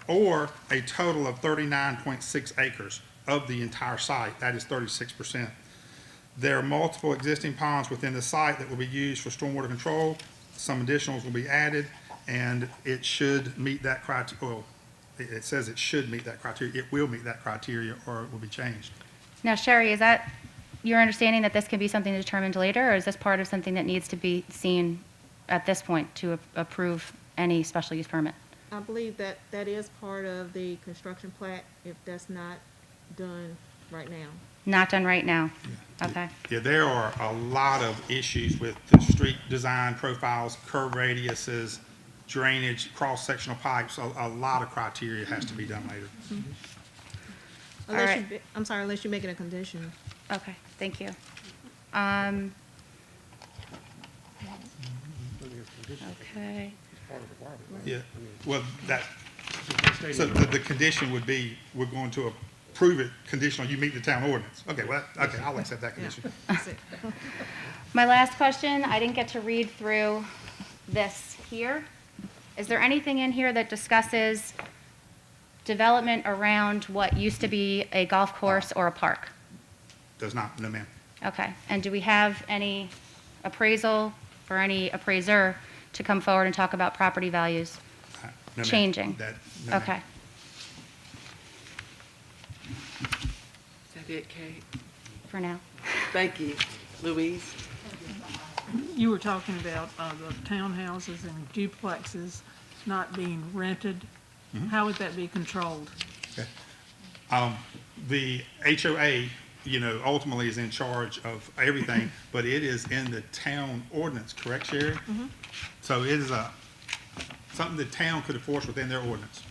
or a total of 39.6 acres of the entire site. That is 36%. There are multiple existing ponds within the site that will be used for stormwater control. Some additionals will be added, and it should meet that criteria. Well, it says it should meet that criteria. It will meet that criteria, or it will be changed. Now, Sherry, is that your understanding that this can be something determined later, or is this part of something that needs to be seen at this point to approve any special use permit? I believe that that is part of the construction plat, if that's not done right now. Not done right now? Okay, Yeah, there are a lot of issues with the street design profiles, curb radiuses, drainage, cross-sectional pipes. A lot of criteria has to be done later. Unless right. I'm sorry, unless you make it a condition. okay, thank you. Okay, Yeah, well, so the condition would be, we're going to approve it conditional, you meet the town ordinance. Okay, well, okay, I'll accept that condition. That's it. my last question, I didn't get to read through this here. Is there anything in here that discusses development around what used to be a golf course or a park? Does not, no ma'am. Okay, and do we have any appraisal or any appraiser to come forward and talk about property values? No, ma'am. Changing. No, ma'am. Okay. that it, Kate? for now. Thank you. Louise? You were talking about the townhouses and duplexes not being rented. How would that be controlled? Okay. The HOA, ultimately is in charge of everything, but it is in the town ordinance, correct, Sherry? So it is something the town could enforce within their ordinance.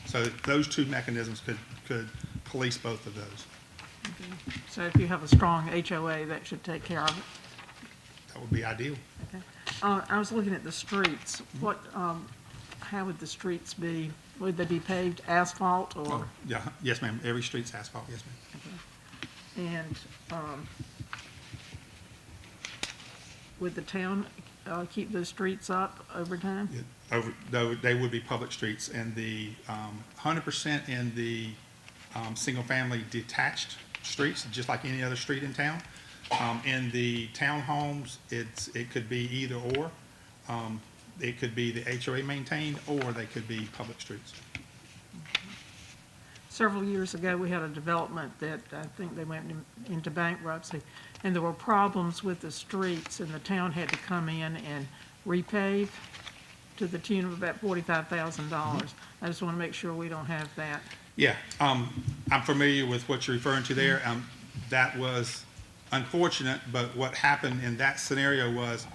So those two mechanisms could police both of those. So if you have a strong HOA, that should take care of it. That would be ideal. Okay. I was looking at the streets. How would the streets be? Would they be paved asphalt or? Oh, yeah, yes, ma'am. Every street's asphalt, yes, ma'am. And would the town keep those streets up over time? They would be public streets, and the 100% in the single-family detached streets, just like any other street in town. In the townhomes, it could be either or. It could be the HOA maintained, or they could be public streets. Several years ago, we had a development that I think they went into bankruptcy, and there were problems with the streets, and the town had to come in and repave to the tune of about $45,000. I just want to make sure we don't have that. Yeah, I'm familiar with what you're referring to there. That was unfortunate, but what happened in that scenario was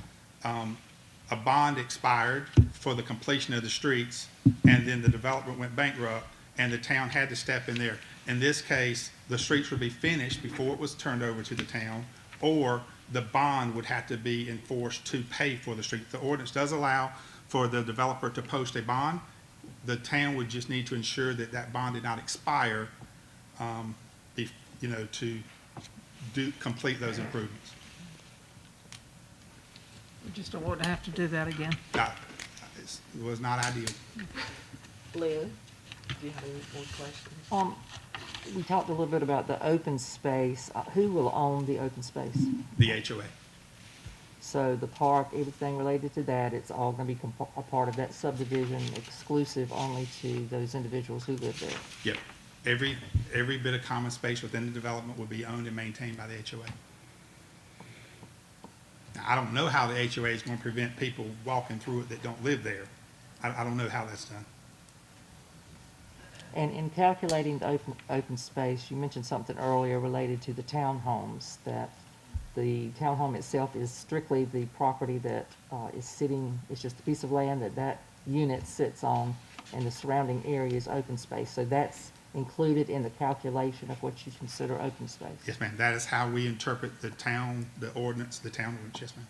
a bond expired for the completion of the streets, and then the development went bankrupt, and the town had to step in there. In this case, the streets would be finished before it was turned over to the town, or the bond would have to be enforced to pay for the street. The ordinance does allow for the developer to post a bond. The town would just need to ensure that that bond did not expire, to complete those improvements. We just don't want to have to do that again. It was not ideal. Lynn? Do you have any more questions? We talked a little bit about the open space. Who will own the open space? The HOA. So the park, everything related to that, it's all going to be a part of that subdivision, exclusive only to those individuals who live there. Yep. Every bit of common space within the development will be owned and maintained by the HOA. Now, I don't know how the HOA is going to prevent people walking through it that don't live there. I don't know how that's done. And in calculating the open space, you mentioned something earlier related to the townhomes, that the townhome itself is strictly the property that is sitting, it's just a piece of land that unit sits on, and the surrounding area is open space. So that's included in the calculation of what you consider open space. Yes, ma'am. That is how we interpret the ordinance, yes, ma'am.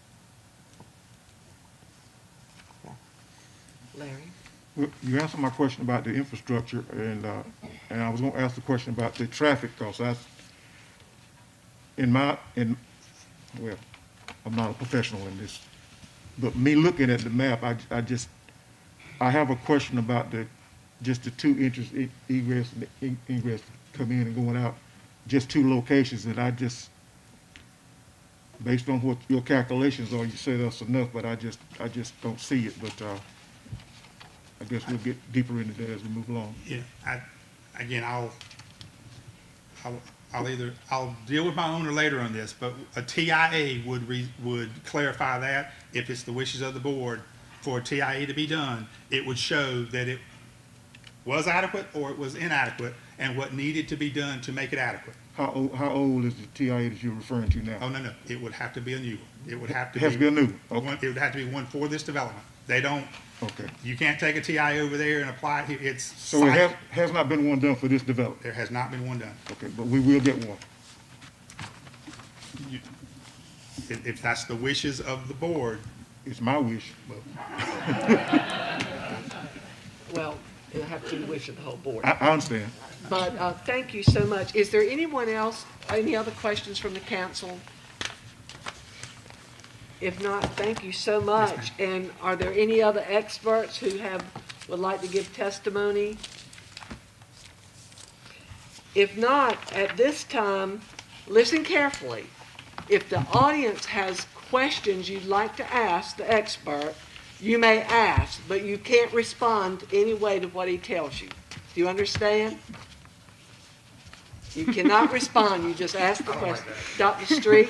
Okay. Larry? Well, you answered my question about the infrastructure, and I was gonna ask the question about the traffic, because well, I'm not a professional in this, but me looking at the map, I have a question about just the two entries, egress and ingress, come in and going out, just two locations, and based on what your calculations are, you say that's enough, but I just don't see it, but, I guess we'll get deeper into that as we move along. Yeah, I'll deal with my owner later on this, but a TIA would clarify that. If it's the wishes of the board for a TIA to be done, it would show that it was adequate or it was inadequate, and what needed to be done to make it adequate. How old is the TIA that you're referring to now? Oh, no, it would have to be a new one. It would have to It has to be a new one, okay. It would have to be one for this development. They don't. Okay. You can't take a TI over there and apply it here. It's So it has not been one done for this development? There has not been one done. Okay, but we will get one. If that's the wishes of the board. It's my wish. Well, it'll have to be the wish of the whole board. I understand. But thank you so much. Is there anyone else, any other questions from the council? If not, thank you so much. And are there any other experts who would like to give testimony? If not, at this time, listen carefully. If the audience has questions you'd like to ask the expert, you may ask, but you can't respond any way to what he tells you. Do you understand? You cannot respond, you just ask the question. Dr. Street?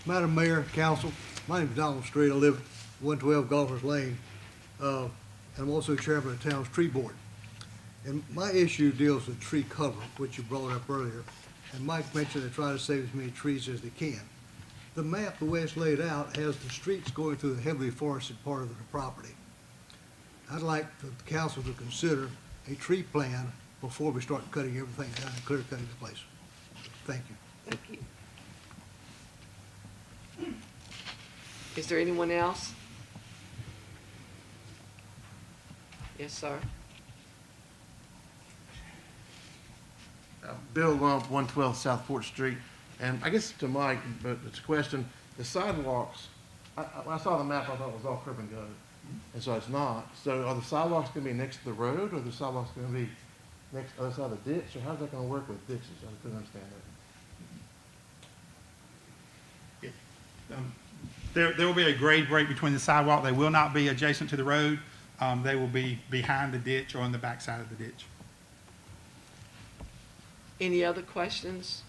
Madam Mayor, Council, my name is Donald Street. I live at 112 Golfers Lane. And I'm also chairman of the town's tree board. And my issue deals with tree cover, which you brought up earlier. And Mike mentioned they try to save as many trees as they can. The map, the way it's laid out, has the streets going through the heavily forested part of the property. I'd like the council to consider a tree plan before we start cutting everything down and clear cutting the place. Thank you. Thank you. Is there anyone else? Yes, sir. Bill Lump, 112 South Fort Street. And I guess to Mike, but it's a question, the sidewalks, when I saw the map, I thought it was all curb and gutter. And so it's not. So are the sidewalks going to be next to the road, or are the sidewalks going to be next to the other side of the ditch? Or how's that going to work with ditches? I couldn't understand that. There will be a grade break between the sidewalk. They will not be adjacent to the road. They will be behind the ditch or on the back side of the ditch. Any other questions?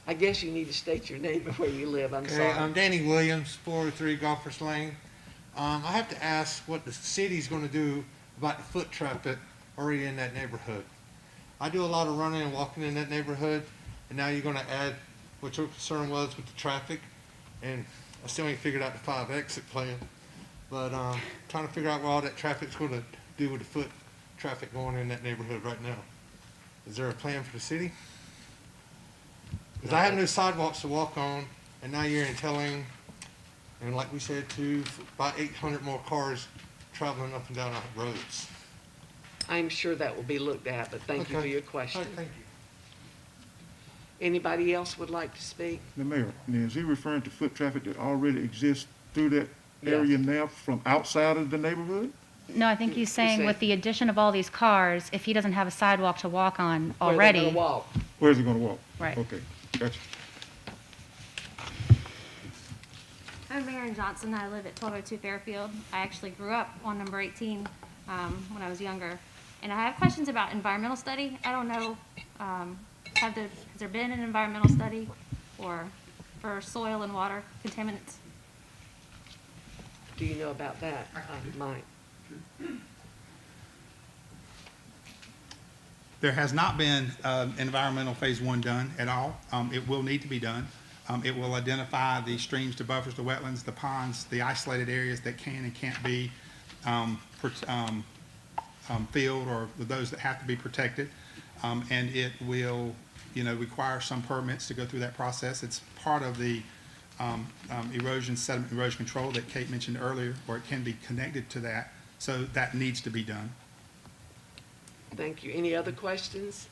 I guess you need to state your name and where you live, I'm Okay, sorry. I'm Danny Williams, 403 Golfers Lane. I have to ask what the city's going to do about the foot traffic already in that neighborhood. I do a lot of running and walking in that neighborhood, and now you're going to add what your concern was with the traffic, and I still ain't figured out the 5 exit plan, but trying to figure out what all that traffic's going to do with the foot traffic going in that neighborhood right now. Is there a plan for the city? Because I have no sidewalks to walk on, and now you're telling, and like we said too, about 800 more cars traveling up and down our roads. I'm sure that will be looked at, but thank you for Okay. your All question. right, thank you. Anybody else would like to speak? The mayor, now, is he referring to foot traffic that already exists through that area now from outside of the neighborhood? No, I think he's saying with the addition of all these cars, if he doesn't have a sidewalk to walk on Where they're already. gonna walk? Where's he gonna walk? Right. Okay, gotcha. I'm Maren Johnson. I live at 1202 Fairfield. I actually grew up on number 18 when I was younger. And I have questions about environmental study. I don't know, has there been an environmental study or for soil and water contaminants? Do you know about that, Mike? There has not been environmental phase 1 done at all. It will need to be done. It will identify the streams, the buffers, the wetlands, the ponds, the isolated areas that can and can't be filled, or those that have to be protected. And it will, require some permits to go through that process. It's part of the sediment erosion control that Kate mentioned earlier, or it can be connected to that. So that needs to be done. Thank you. Any other questions?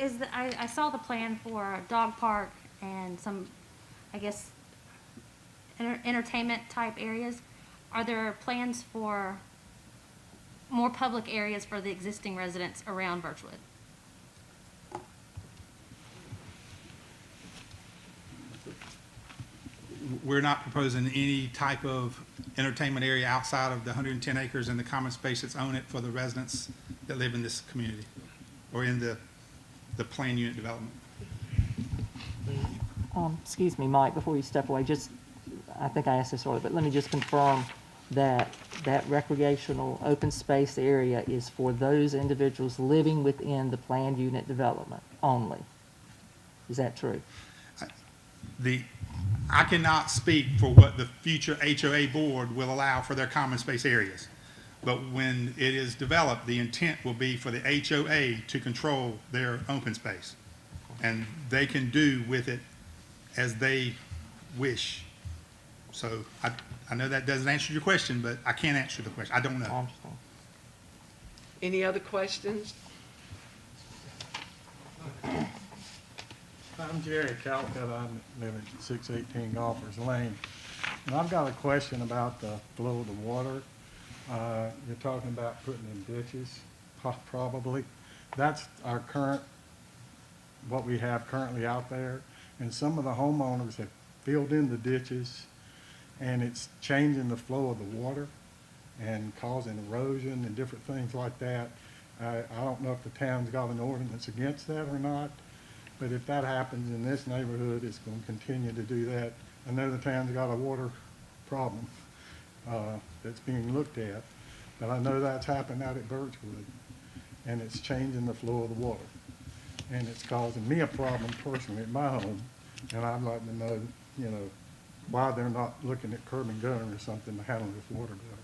I saw the plan for a dog park and some, I guess, entertainment type areas. Are there plans for more public areas for the existing residents around Birchwood? We're not proposing any type of entertainment area outside of the 110 acres and the common space that's owned it for the residents that live in this community or in the planned unit development. Excuse me, Mike, before you step away, I think I asked this earlier, but let me just confirm that recreational open space area is for those individuals living within the planned unit development only. Is that true? I cannot speak for what the future HOA board will allow for their common space areas. But when it is developed, the intent will be for the HOA to control their open space. And they can do with it as they wish. So I know that doesn't answer your question, but I can't answer the question. I don't know. I understand. Any other questions? I'm Jerry Calcutt. I live at 618 Golfers Lane. And I've got a question about the flow of the water. You're talking about putting in ditches, probably. That's our current, what we have currently out there. And some of the homeowners have filled in the ditches, and it's changing the flow of the water and causing erosion and different things like that. I don't know if the town's got an ordinance against that or not, but if that happens in this neighborhood, it's going to continue to do that. I know the town's got a water problem that's being looked at, but I know that's happened out at Birchwood, and it's changing the flow of the water. And it's causing me a problem personally at my home, and I'd like to know, you know, why they're not looking at curb and gutter or something to handle this water better.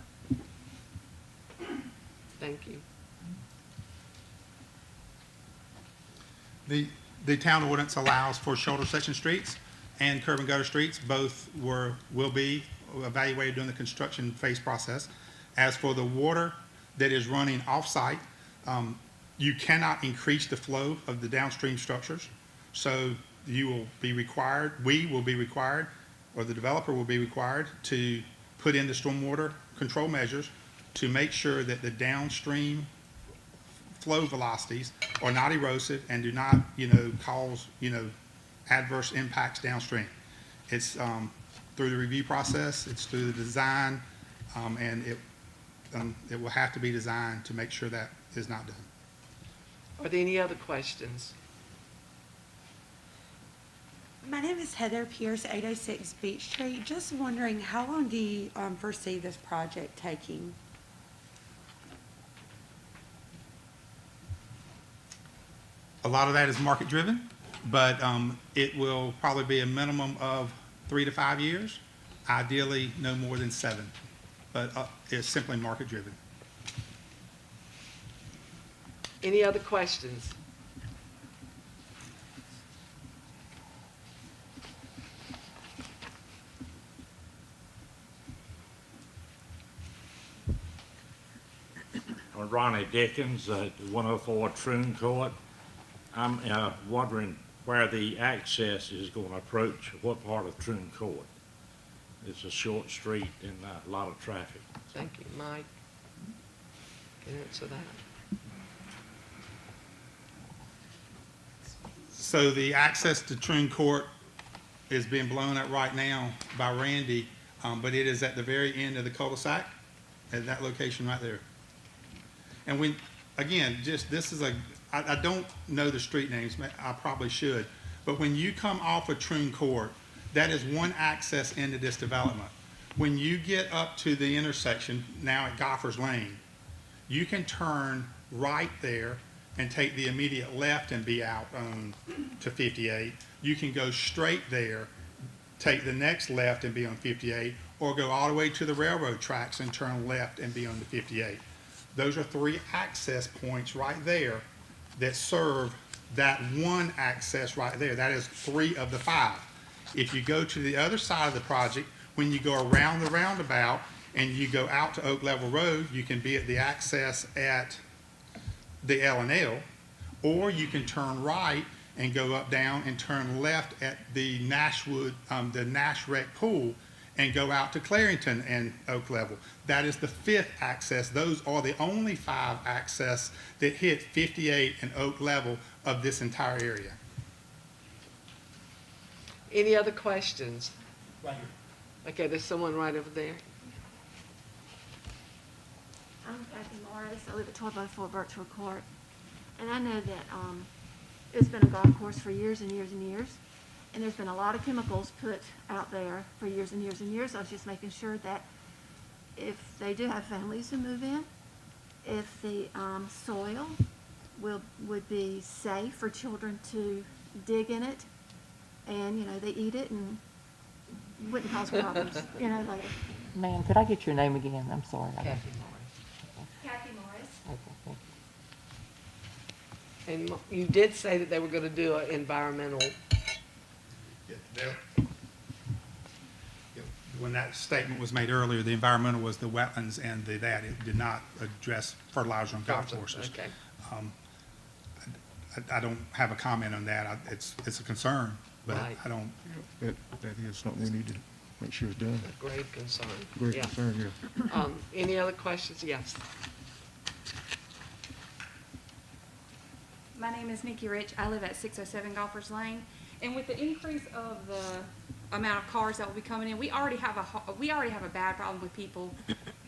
Thank you. The town ordinance allows for shoulder section streets and curb and gutter streets. Both will be evaluated during the construction phase process. As for the water that is running off-site, you cannot increase the flow of the downstream structures. So we will be required, or the developer will be required to put in the stormwater control measures to make sure that the downstream flow velocities are not erosive and do not, cause, adverse impacts downstream. It's through the review process, it's through the design, and it will have to be designed to make sure that is not done. Are there any other questions? My name is Heather Pierce, 806 Beach Street. Just wondering, how long do you foresee this project taking? A lot of that is market driven, but it will probably be a minimum of 3 to 5 years, ideally no more than 7, but it's simply market driven. Any other questions? I'm Ronnie Dickens at 104 Troon Court. I'm wondering where the access is going to approach, what part of Troon Court. It's a short street and a lot of traffic. Thank you. Mike can answer that. So the access to Troon Court is being blown up right now by Randy, but it is at the very end of the cul-de-sac, at that location right there. And when, again, I don't know the street names, I probably should, but when you come off of Troon Court, that is one access into this development. When you get up to the intersection, now at Gophers Lane, you can turn right there and take the immediate left and be out to 58. You can go straight there, take the next left and be on 58, or go all the way to the railroad tracks and turn left and be on the 58. Those are 3 access points right there that serve that one access right there. That is 3 of the 5. If you go to the other side of the project, when you go around the roundabout and you go out to Oak Level Road, you can be at the access at the L&L, or you can turn right and go up, down, and turn left at the Nashwood, the Nash Rec Pool, and go out to Clarington and Oak Level. That is the 5th access. Those are the only 5 access that hit 58 and Oak Level of this entire area. Any other questions? Right here. Okay, there's someone right over there. I'm Kathy Morris. I live at 1204 Birchwood Court. And I know that it's been a golf course for years and years and years. And there's been a lot of chemicals put out there for years and years and years. I was just making sure that if they do have families who move in, if the soil would be safe for children to dig in it, and, they eat it and wouldn't cause problems, later. Ma'am, could I get your name again? I'm sorry. Kathy Kathy Morris. Okay, thank you. And you did say that they were going to do an environmental. When that statement was made earlier, the environmental was the wetlands and that. It did not address fertilizer on golf courses. Okay. I don't have a comment on that. It's a concern, but Right. I don't. That is something we need to make sure is done. A grave concern. Great Yeah. concern, yeah. Any other questions? Yes. My name is Nikki Rich. I live at 607 Golfers Lane. And with the increase of the amount of cars that will be coming in. We already have a bad problem with people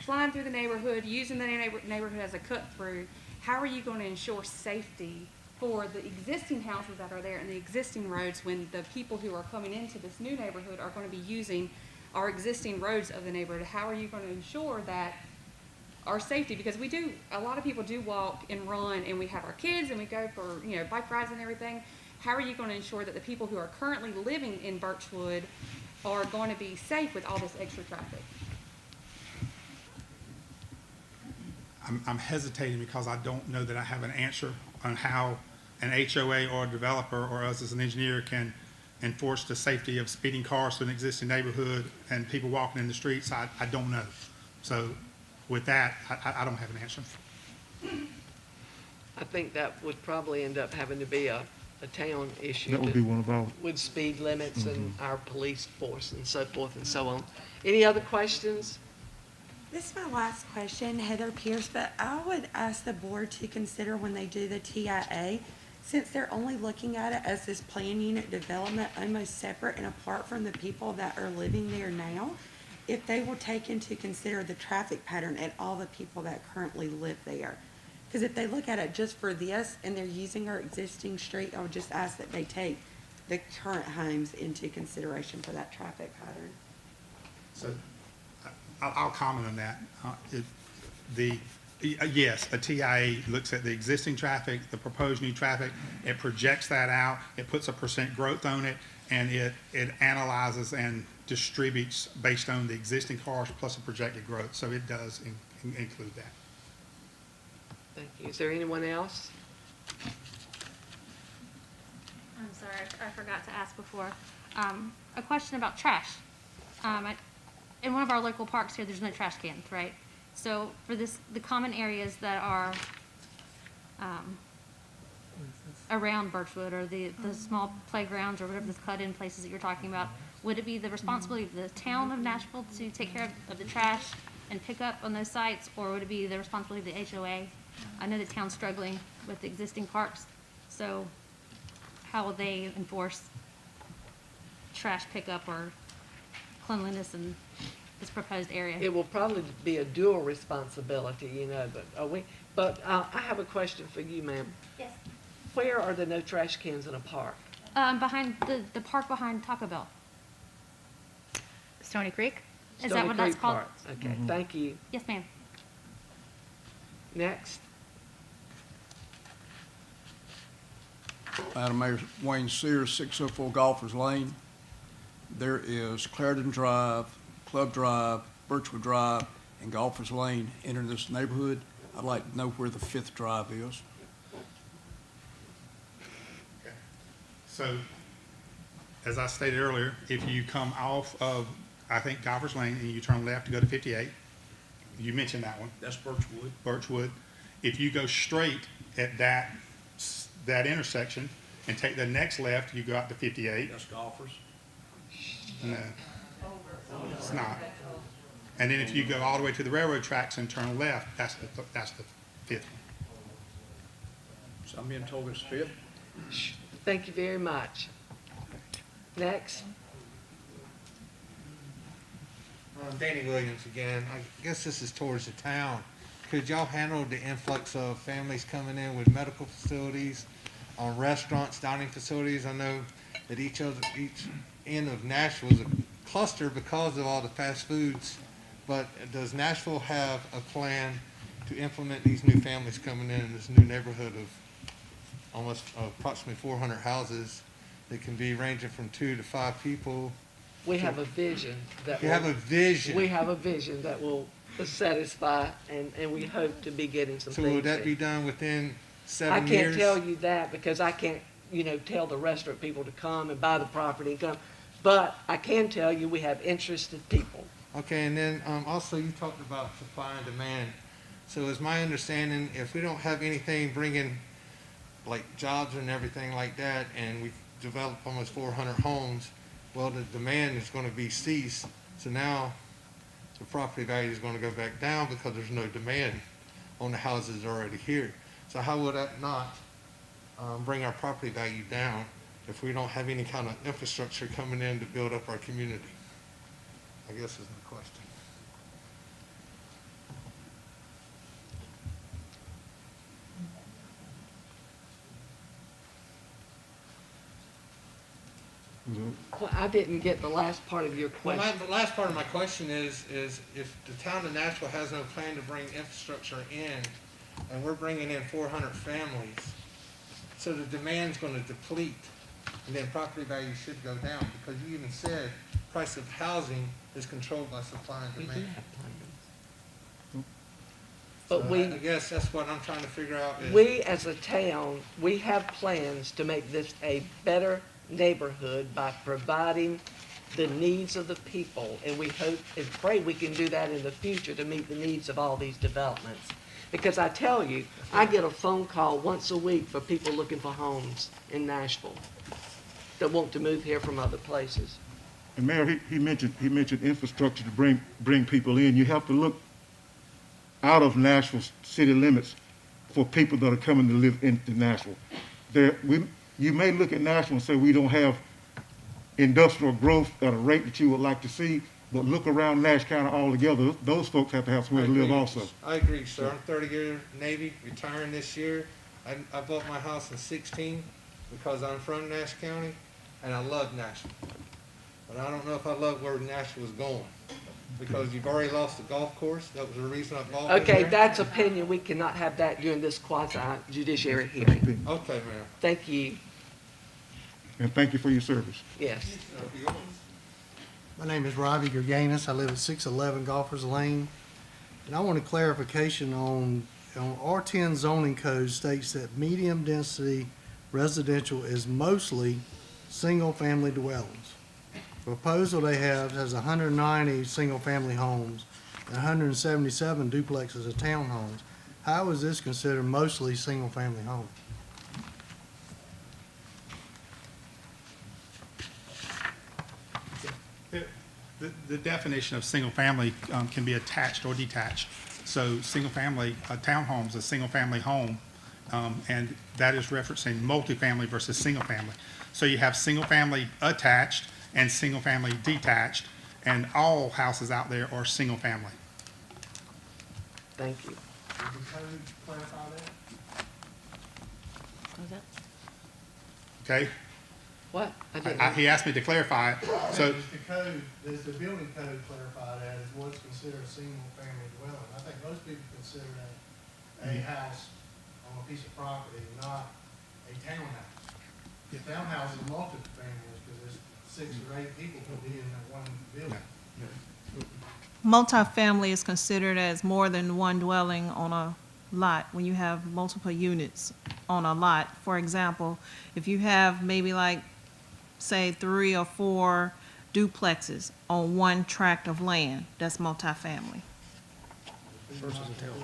flying through the neighborhood, using the neighborhood as a cut through. How are you going to ensure safety for the existing houses that are there and the existing roads when the people who are coming into this new neighborhood are going to be using our existing roads of the neighborhood? How are you going to ensure that our safety? Because a lot of people do walk and run, and we have our kids and we go for, bike rides and everything. How are you going to ensure that the people who are currently living in Birchwood are going to be safe with all this extra traffic? I'm hesitating because I don't know that I have an answer on how an HOA or a developer or us as an engineer can enforce the safety of speeding cars to an existing neighborhood and people walking in the streets. I don't know. So with that, I don't have an answer. I think that would probably end up having to be a town issue. That would be one of our, With speed limits and our police force and so forth and so on. Any other questions? This is my last question, Heather Pierce, but I would ask the board to consider when they do the TIA, since they're only looking at it as this plan unit development, almost separate and apart from the people that are living there now, if they will take into consider the traffic pattern and all the people that currently live there. Because if they look at it just for this and they're using our existing street, I would just ask that they take the current homes into consideration for that traffic pattern. So I'll comment on that. Yes, a TIA looks at the existing traffic, the proposed new traffic, it projects that out, it puts a % growth on it, and it analyzes and distributes based on the existing cars plus a projected growth. So it does include that. Thank you. Is there anyone else? I'm sorry, I forgot to ask before. A question about trash. In one of our local parks here, there's no trash cans, right? So for the common areas that are around Birchwood or the small playgrounds or whatever the cut-in places that you're talking about, would it be the responsibility of the town of Nashville to take care of the trash and pick up on those sites, or would it be the responsibility of the HOA? I know the town's struggling with the existing parks, so how will they enforce trash pickup or cleanliness in this proposed area? It will probably be a dual responsibility, but I have a question for you, ma'am. Yes. Where are there no trash cans in a park? Behind the park behind Taco Bell. Stony Creek? Is that what that's called? Park. Okay, thank you. Yes, ma'am. Next. Madam Mayor, Wayne Sears, 604 Golfers Lane. There is Clarendon Drive, Club Drive, Birchwood Drive, and Golfers Lane enter this neighborhood. I'd like to know where the 5th drive is. So, as I stated earlier, if you come off of, I think, Golfers Lane and you turn left to go to 58, you mentioned that one. That's Birchwood. Birchwood. If you go straight at that intersection and take the next left, you go out to 58. That's Golfers. No, it's not. And then if you go all the way to the railroad tracks and turn left, that's the 5th one. So I'm being told it's 5th? Thank you very much. Next. Danny Williams again. I guess this is towards the town. Could y'all handle the influx of families coming in with medical facilities, restaurants, dining facilities? I know that each end of Nashville is a cluster because of all the fast foods, but does Nashville have a plan to implement these new families coming in this new neighborhood of approximately 400 houses that can be ranging from 2 to 5 people? We have a vision that We have a vision that will satisfy, and we hope to be getting some So things. will that in. be done within 7 I years? can't tell you that because I can't, tell the restaurant people to come and buy the property and come. But I can tell you we have interested people. Okay, and then also you talked about supply and demand. So is my understanding, if we don't have anything bringing like jobs and everything like that, and we've developed almost 400 homes, well, the demand is going to be ceased. So now the property value is going to go back down because there's no demand on the houses already here. So how would that not bring our property value down if we don't have any kind of infrastructure coming in to build up our community? I guess is my question. Well, I didn't get the last part of your Well, question. the last part of my question is if the town of Nashville has no plan to bring infrastructure in, and we're bringing in 400 families, so the demand's gonna deplete, and then property value should go down, because you even said price of housing is controlled by supply and We do demand. have plans. So But we, I guess that's what I'm trying to figure out is. we as a town, we have plans to make this a better neighborhood by providing the needs of the people. And we hope and pray we can do that in the future to meet the needs of all these developments. Because I tell you, I get a phone call once a week for people looking for homes in Nashville that want to move here from other places. And Mayor, he mentioned infrastructure to bring people in. You have to look out of Nashville city limits for people that are coming to live into Nashville. You may look at Nashville and say we don't have industrial growth at a rate that you would like to see, but look around Nash County altogether. Those folks have to have somewhere to live also. I agree, sir. I'm 30-year Navy, retiring this year. I bought my house in 16 because I'm from Nash County, and I love Nashville. But I don't know if I love where Nashville is going, because you've already lost the golf course. That was the reason I bought it. Okay, that's opinion. We cannot have that during this quasi-judiciary hearing. Okay, ma'am. Thank you. And thank you for your service. Yes. My name is Robbie Gerganis. I live at 611 Golfers Lane. And I want a clarification on R10 zoning code states that medium density residential is mostly single-family dwellings. The proposal they have has 190 single-family homes and 177 duplexes of townhomes. How is this considered mostly single-family homes? The definition of single-family can be attached or detached. So single-family, a townhome's a single-family home, and that is referencing multifamily versus single-family. So you have single-family attached and single-family detached, and all houses out there are single-family. Thank you. Does the code clarify that? Okay? What? I didn't. He asked me to clarify it. So Does the building code clarify that as what's considered a single-family dwelling? I think most people consider that a house on a piece of property, not a townhouse. A townhouse is multiple families because there's 6 or 8 people could be in that one building. Multifamily is considered as more than one dwelling on a lot when you have multiple units on a lot. For example, if you have maybe like, say, 3 or 4 duplexes on one tract of land, that's multifamily.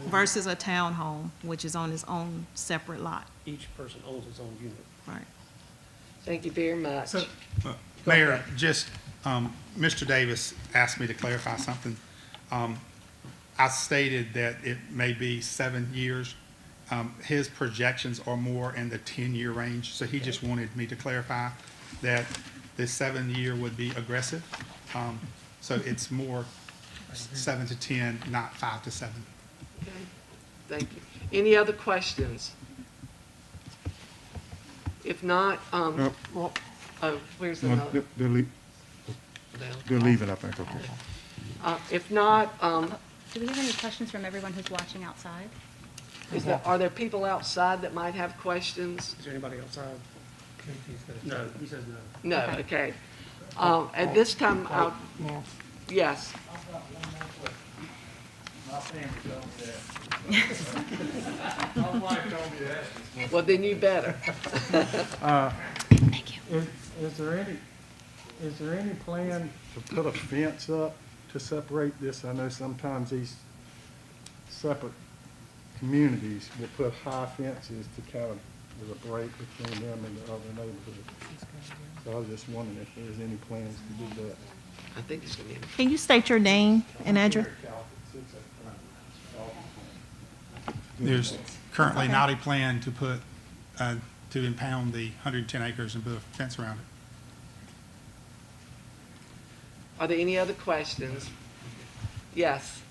Versus a townhome, which is on its own separate lot. Each person owns its own unit. Right. Thank you very much. So, Mayor, just, Mr. Davis asked me to clarify something. I stated that it may be 7 years. His projections are more in the 10-year range, so he just wanted me to clarify that the 7-year would be aggressive. So it's more 7 to 10, not 5 to 7. Okay. Thank you. Any other questions? If not, well, where's the No, note? they're leaving, I think, okay. If not, Do we have any questions from everyone who's watching outside? are there people outside that might have questions? Is there anybody outside? No, he says no. No, okay. At this time, yes. My family told me that. My wife told me that. Well, then you better. Thank you. Is there any plan to put a fence up to separate this? I know sometimes these separate communities will put high fences to kind of, there's a break between them and the other neighborhoods. So I was just wondering if there's any plans to do that. I think it's going to be. Can you state your name and address? There's currently not a plan to put, to to impound the 110 acres and put a fence around it. Are there any other questions? Yes.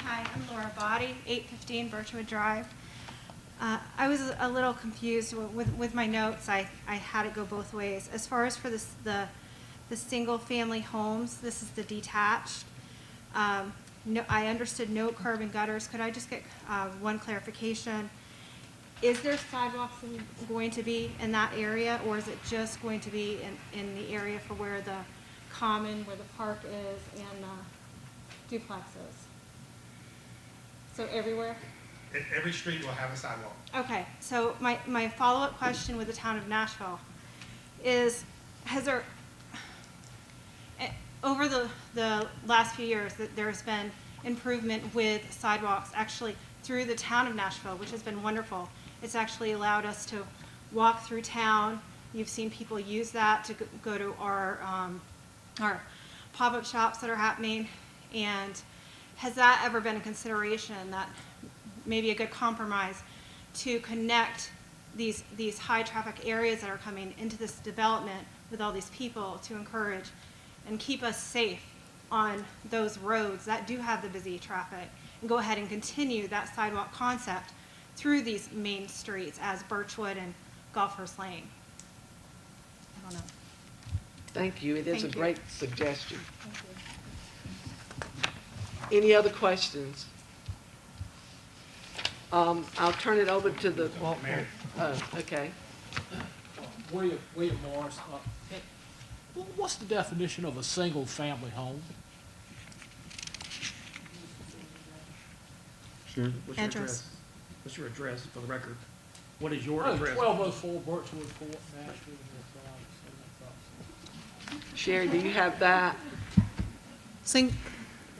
Hi, I'm Laura Body, 815 Birchwood Drive. I was a little confused with my notes. I had it go both ways. As far as for the single-family homes, this is the detached. No, I understood no curb and gutters. Could I just get one clarification? Is there sidewalks going to be in that area, or is it just going to be in the area for where the common, where the park is, and duplexes? So everywhere? Every street will have a sidewalk. Okay, so my follow-up question with the town of Nashville is, has there, over the last few years, that there's been improvement with sidewalks actually through the town of Nashville, which has been wonderful. It's actually allowed us to walk through town. You've seen people use that to go to our pop-up shops that are happening. And has that ever been a consideration, that maybe a good compromise to connect these high traffic areas that are coming into this development with all these people to encourage and keep us safe on those roads that do have the busy traffic, and go ahead and continue that sidewalk concept through these main streets as Birchwood and Golfers Lane? I don't know. Thank you. It is a Thank you. great suggestion. Any other questions? I'll turn it over to the, okay. William Morris. What's the definition of a single-family home? Sure. What's your Address. address? What's your address for the record? What is your Oh, address? 1204 Birchwood Court, Nashville. Sherry, do you have that?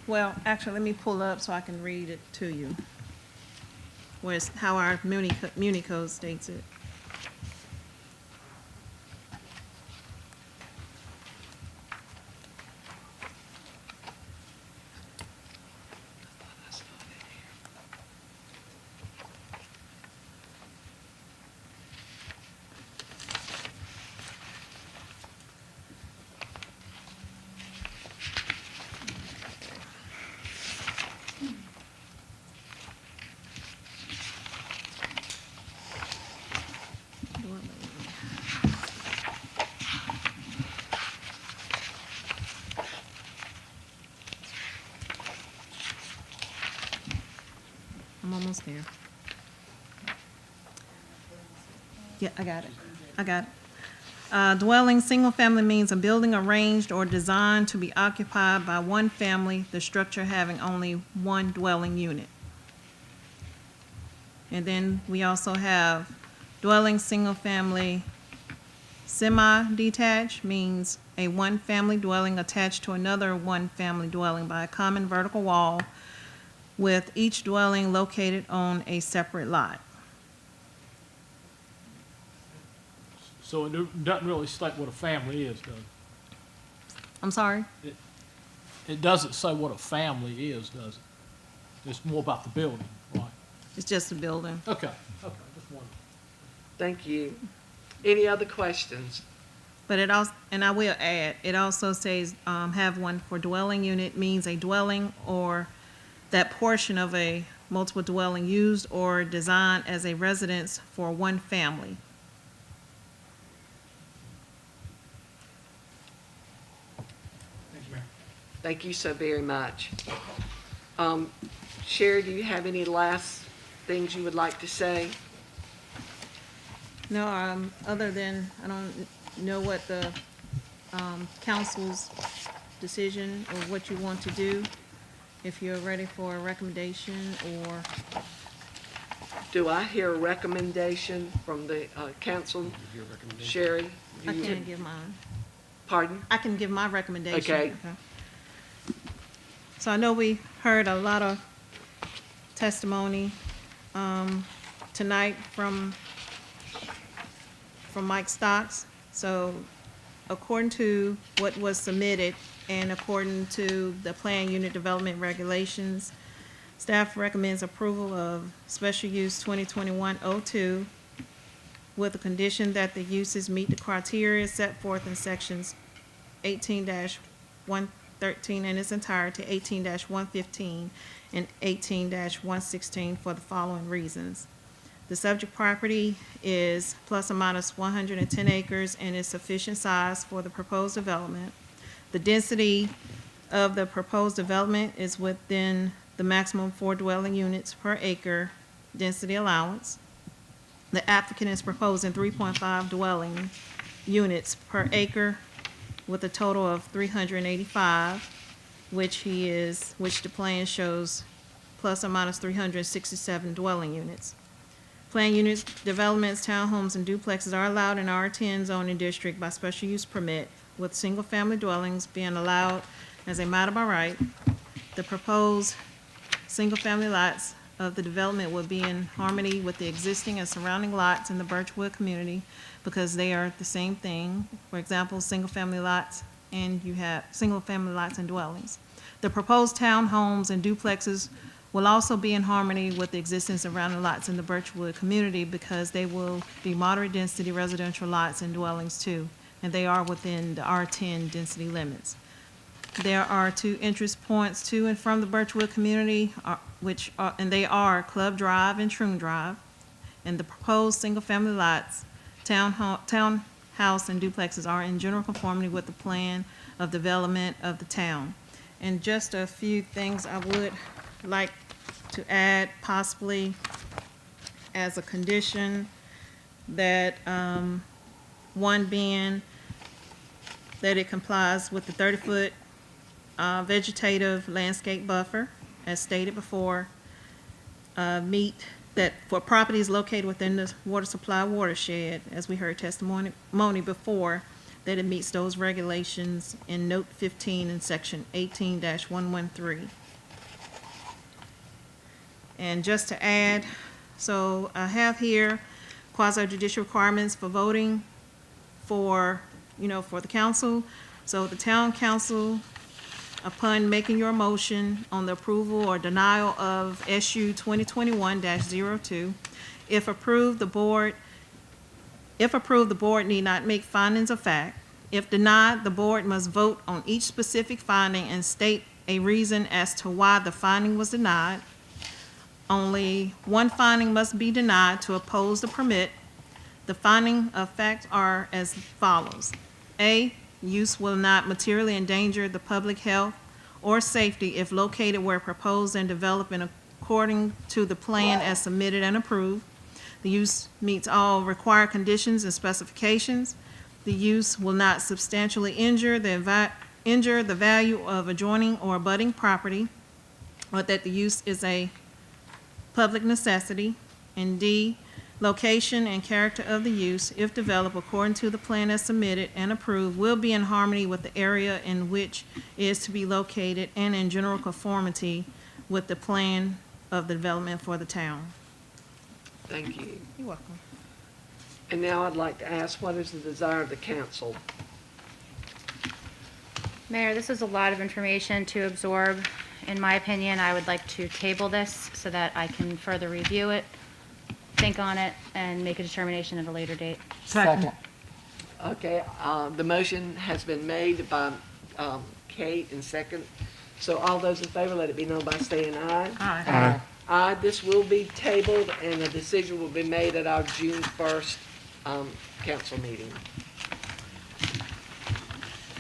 Well, actually, let me pull up so I can read it to you. Where's how our Muni code states it. I'm almost there. Yeah, I got it. Dwelling, single family means a building arranged or designed to be occupied by one family, the structure having only one dwelling unit. And then we also have dwelling, single family, semi-detached means a one-family dwelling attached to another one-family dwelling by a common vertical wall, with each dwelling located on a separate lot. So it doesn't really state what a family is, does it? I'm sorry? It doesn't say what a family is, does it? It's more about the building, right? It's just a building. Okay, just wondering. Thank you. Any other questions? But it also, and I will add, it also says, have one for dwelling unit means a dwelling or that portion of a multiple dwelling used or designed as a residence for one family. Thank you, Mayor. Thank you so very much. Sherry, do you have any last things you would like to say? No, other than, I don't know what the, council's decision or what you want to do. If you're ready for a recommendation or, Do I hear a recommendation from the council? Sherry? I can't give mine. Pardon? I can give my recommendation. Okay. So I know we heard a lot of testimony tonight from Mike Stocks. So according to what was submitted and according to the plan unit development regulations, Staff recommends approval of special use 2021-02 with the condition that the uses meet the criteria set forth in sections 18-113 in its entirety, 18-115, and 18-116 for the following reasons. The subject property is plus or minus 110 acres and is sufficient size for the proposed development. The density of the proposed development is within the maximum 4 dwelling units per acre density allowance. The applicant is proposing 3.5 dwelling units per acre with a total of 385, which the plan shows plus or minus 367 dwelling units. Planned unit developments, townhomes, and duplexes are allowed in R10 zoning district by special use permit, with single-family dwellings being allowed as a matter by right. The proposed single-family lots of the development will be in harmony with the existing and surrounding lots in the Birchwood community because they are the same thing. For example, single-family lots, and you have single-family lots and dwellings. The proposed townhomes and duplexes will also be in harmony with the existing surrounding lots in the Birchwood community because they will be moderate density residential lots and dwellings too, and they are within the R10 density limits. There are 2 entrance points to and from the Birchwood community, and they are Club Drive and Troon Drive. And the proposed single-family lots, townhouse and duplexes are in general conformity with the plan of development of the town. And just a few things I would like to add, possibly as a condition, that one being that it complies with the 30-foot vegetative landscape buffer, as stated before, meet that for properties located within the water supply watershed, as we heard testimony before, that it meets those regulations in note 15 in section 18-113. And just to add, so I have here quasi-judicial requirements for voting for the council. So the town council, upon making your motion on the approval or denial of SU 2021-02, if approved, the board need not make findings of fact. If denied, the board must vote on each specific finding and state a reason as to why the finding was denied. Only one finding must be denied to oppose the permit. The finding of fact are as follows. A, use will not materially endanger the public health or safety if located where proposed and developed in according to the plan as submitted and approved. The use meets all required conditions and specifications. The use will not substantially injure the value of adjoining or abutting property, or that the use is a public necessity. And D, location and character of the use, if developed according to the plan as submitted and approved, will be in harmony with the area in which it is to be located and in general conformity with the plan of the development for the town. Thank you. You're welcome. And now I'd like to ask, what is the desire of the council? Mayor, this is a lot of information to absorb. In my opinion, I would like to table this so that I can further review it, think on it, and make a determination at a later date. Second. Okay, the motion has been made by Kate and second. So all those in favor, let it be known by saying aye. Aye. Aye, this will be tabled and a decision will be made at our June 1st council meeting.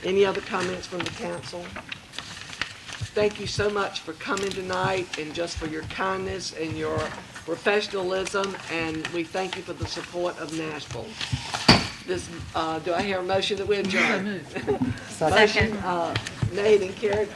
Any other comments from the council? Thank you so much for coming tonight and just for your kindness and your professionalism, and we thank you for the support of Nashville. Do I hear a motion that we adjourn? Second. Motion made and carried.